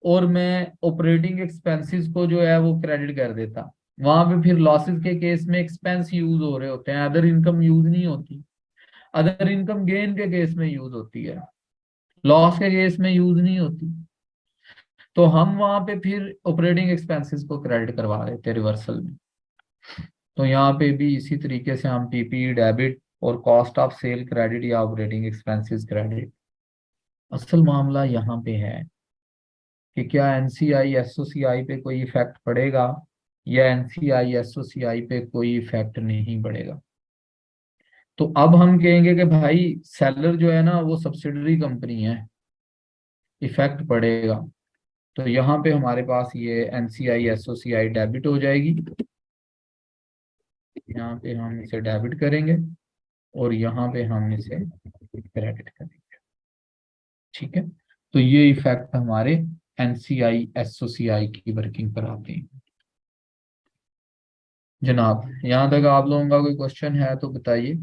और मैं ऑपरेटिंग एक्सपेंसेस को जो है वो क्रेडिट कर देता। वहां पे फिर लॉसेस के केस में एक्सपेंस यूज हो रहे होते हैं, अदर इनकम यूज नहीं होती। अदर इनकम गेन के केस में यूज होती है, लॉस के केस में यूज नहीं होती। तो हम वहां पे फिर ऑपरेटिंग एक्सपेंसेस को क्रेडिट करवा रहे थे रिवर्सल में। तो यहाँ पे भी इसी तरीके से हम पीपी डेबिट और कॉस्ट ऑफ सेल क्रेडिट या ऑपरेटिंग एक्सपेंसेस क्रेडिट। असल मामला यहाँ पे है कि क्या एनसीआई एसओसीआई पे कोई इफेक्ट पड़ेगा या एनसीआई एसओसीआई पे कोई इफेक्ट नहीं पड़ेगा। तो अब हम कहेंगे कि भाई सेलर जो है ना वो सब्सिडरी कंपनी है, इफेक्ट पड़ेगा। तो यहाँ पे हमारे पास ये एनसीआई एसओसीआई डेबिट हो जाएगी, यहाँ पे हम इसे डेबिट करेंगे और यहाँ पे हम इसे क्रेडिट करेंगे। ठीक है, तो ये इफेक्ट हमारे एनसीआई एसओसीआई की वर्किंग पर आते हैं। जनाब यहाँ तक आप लोगों का कोई क्वेश्चन है तो बताइए।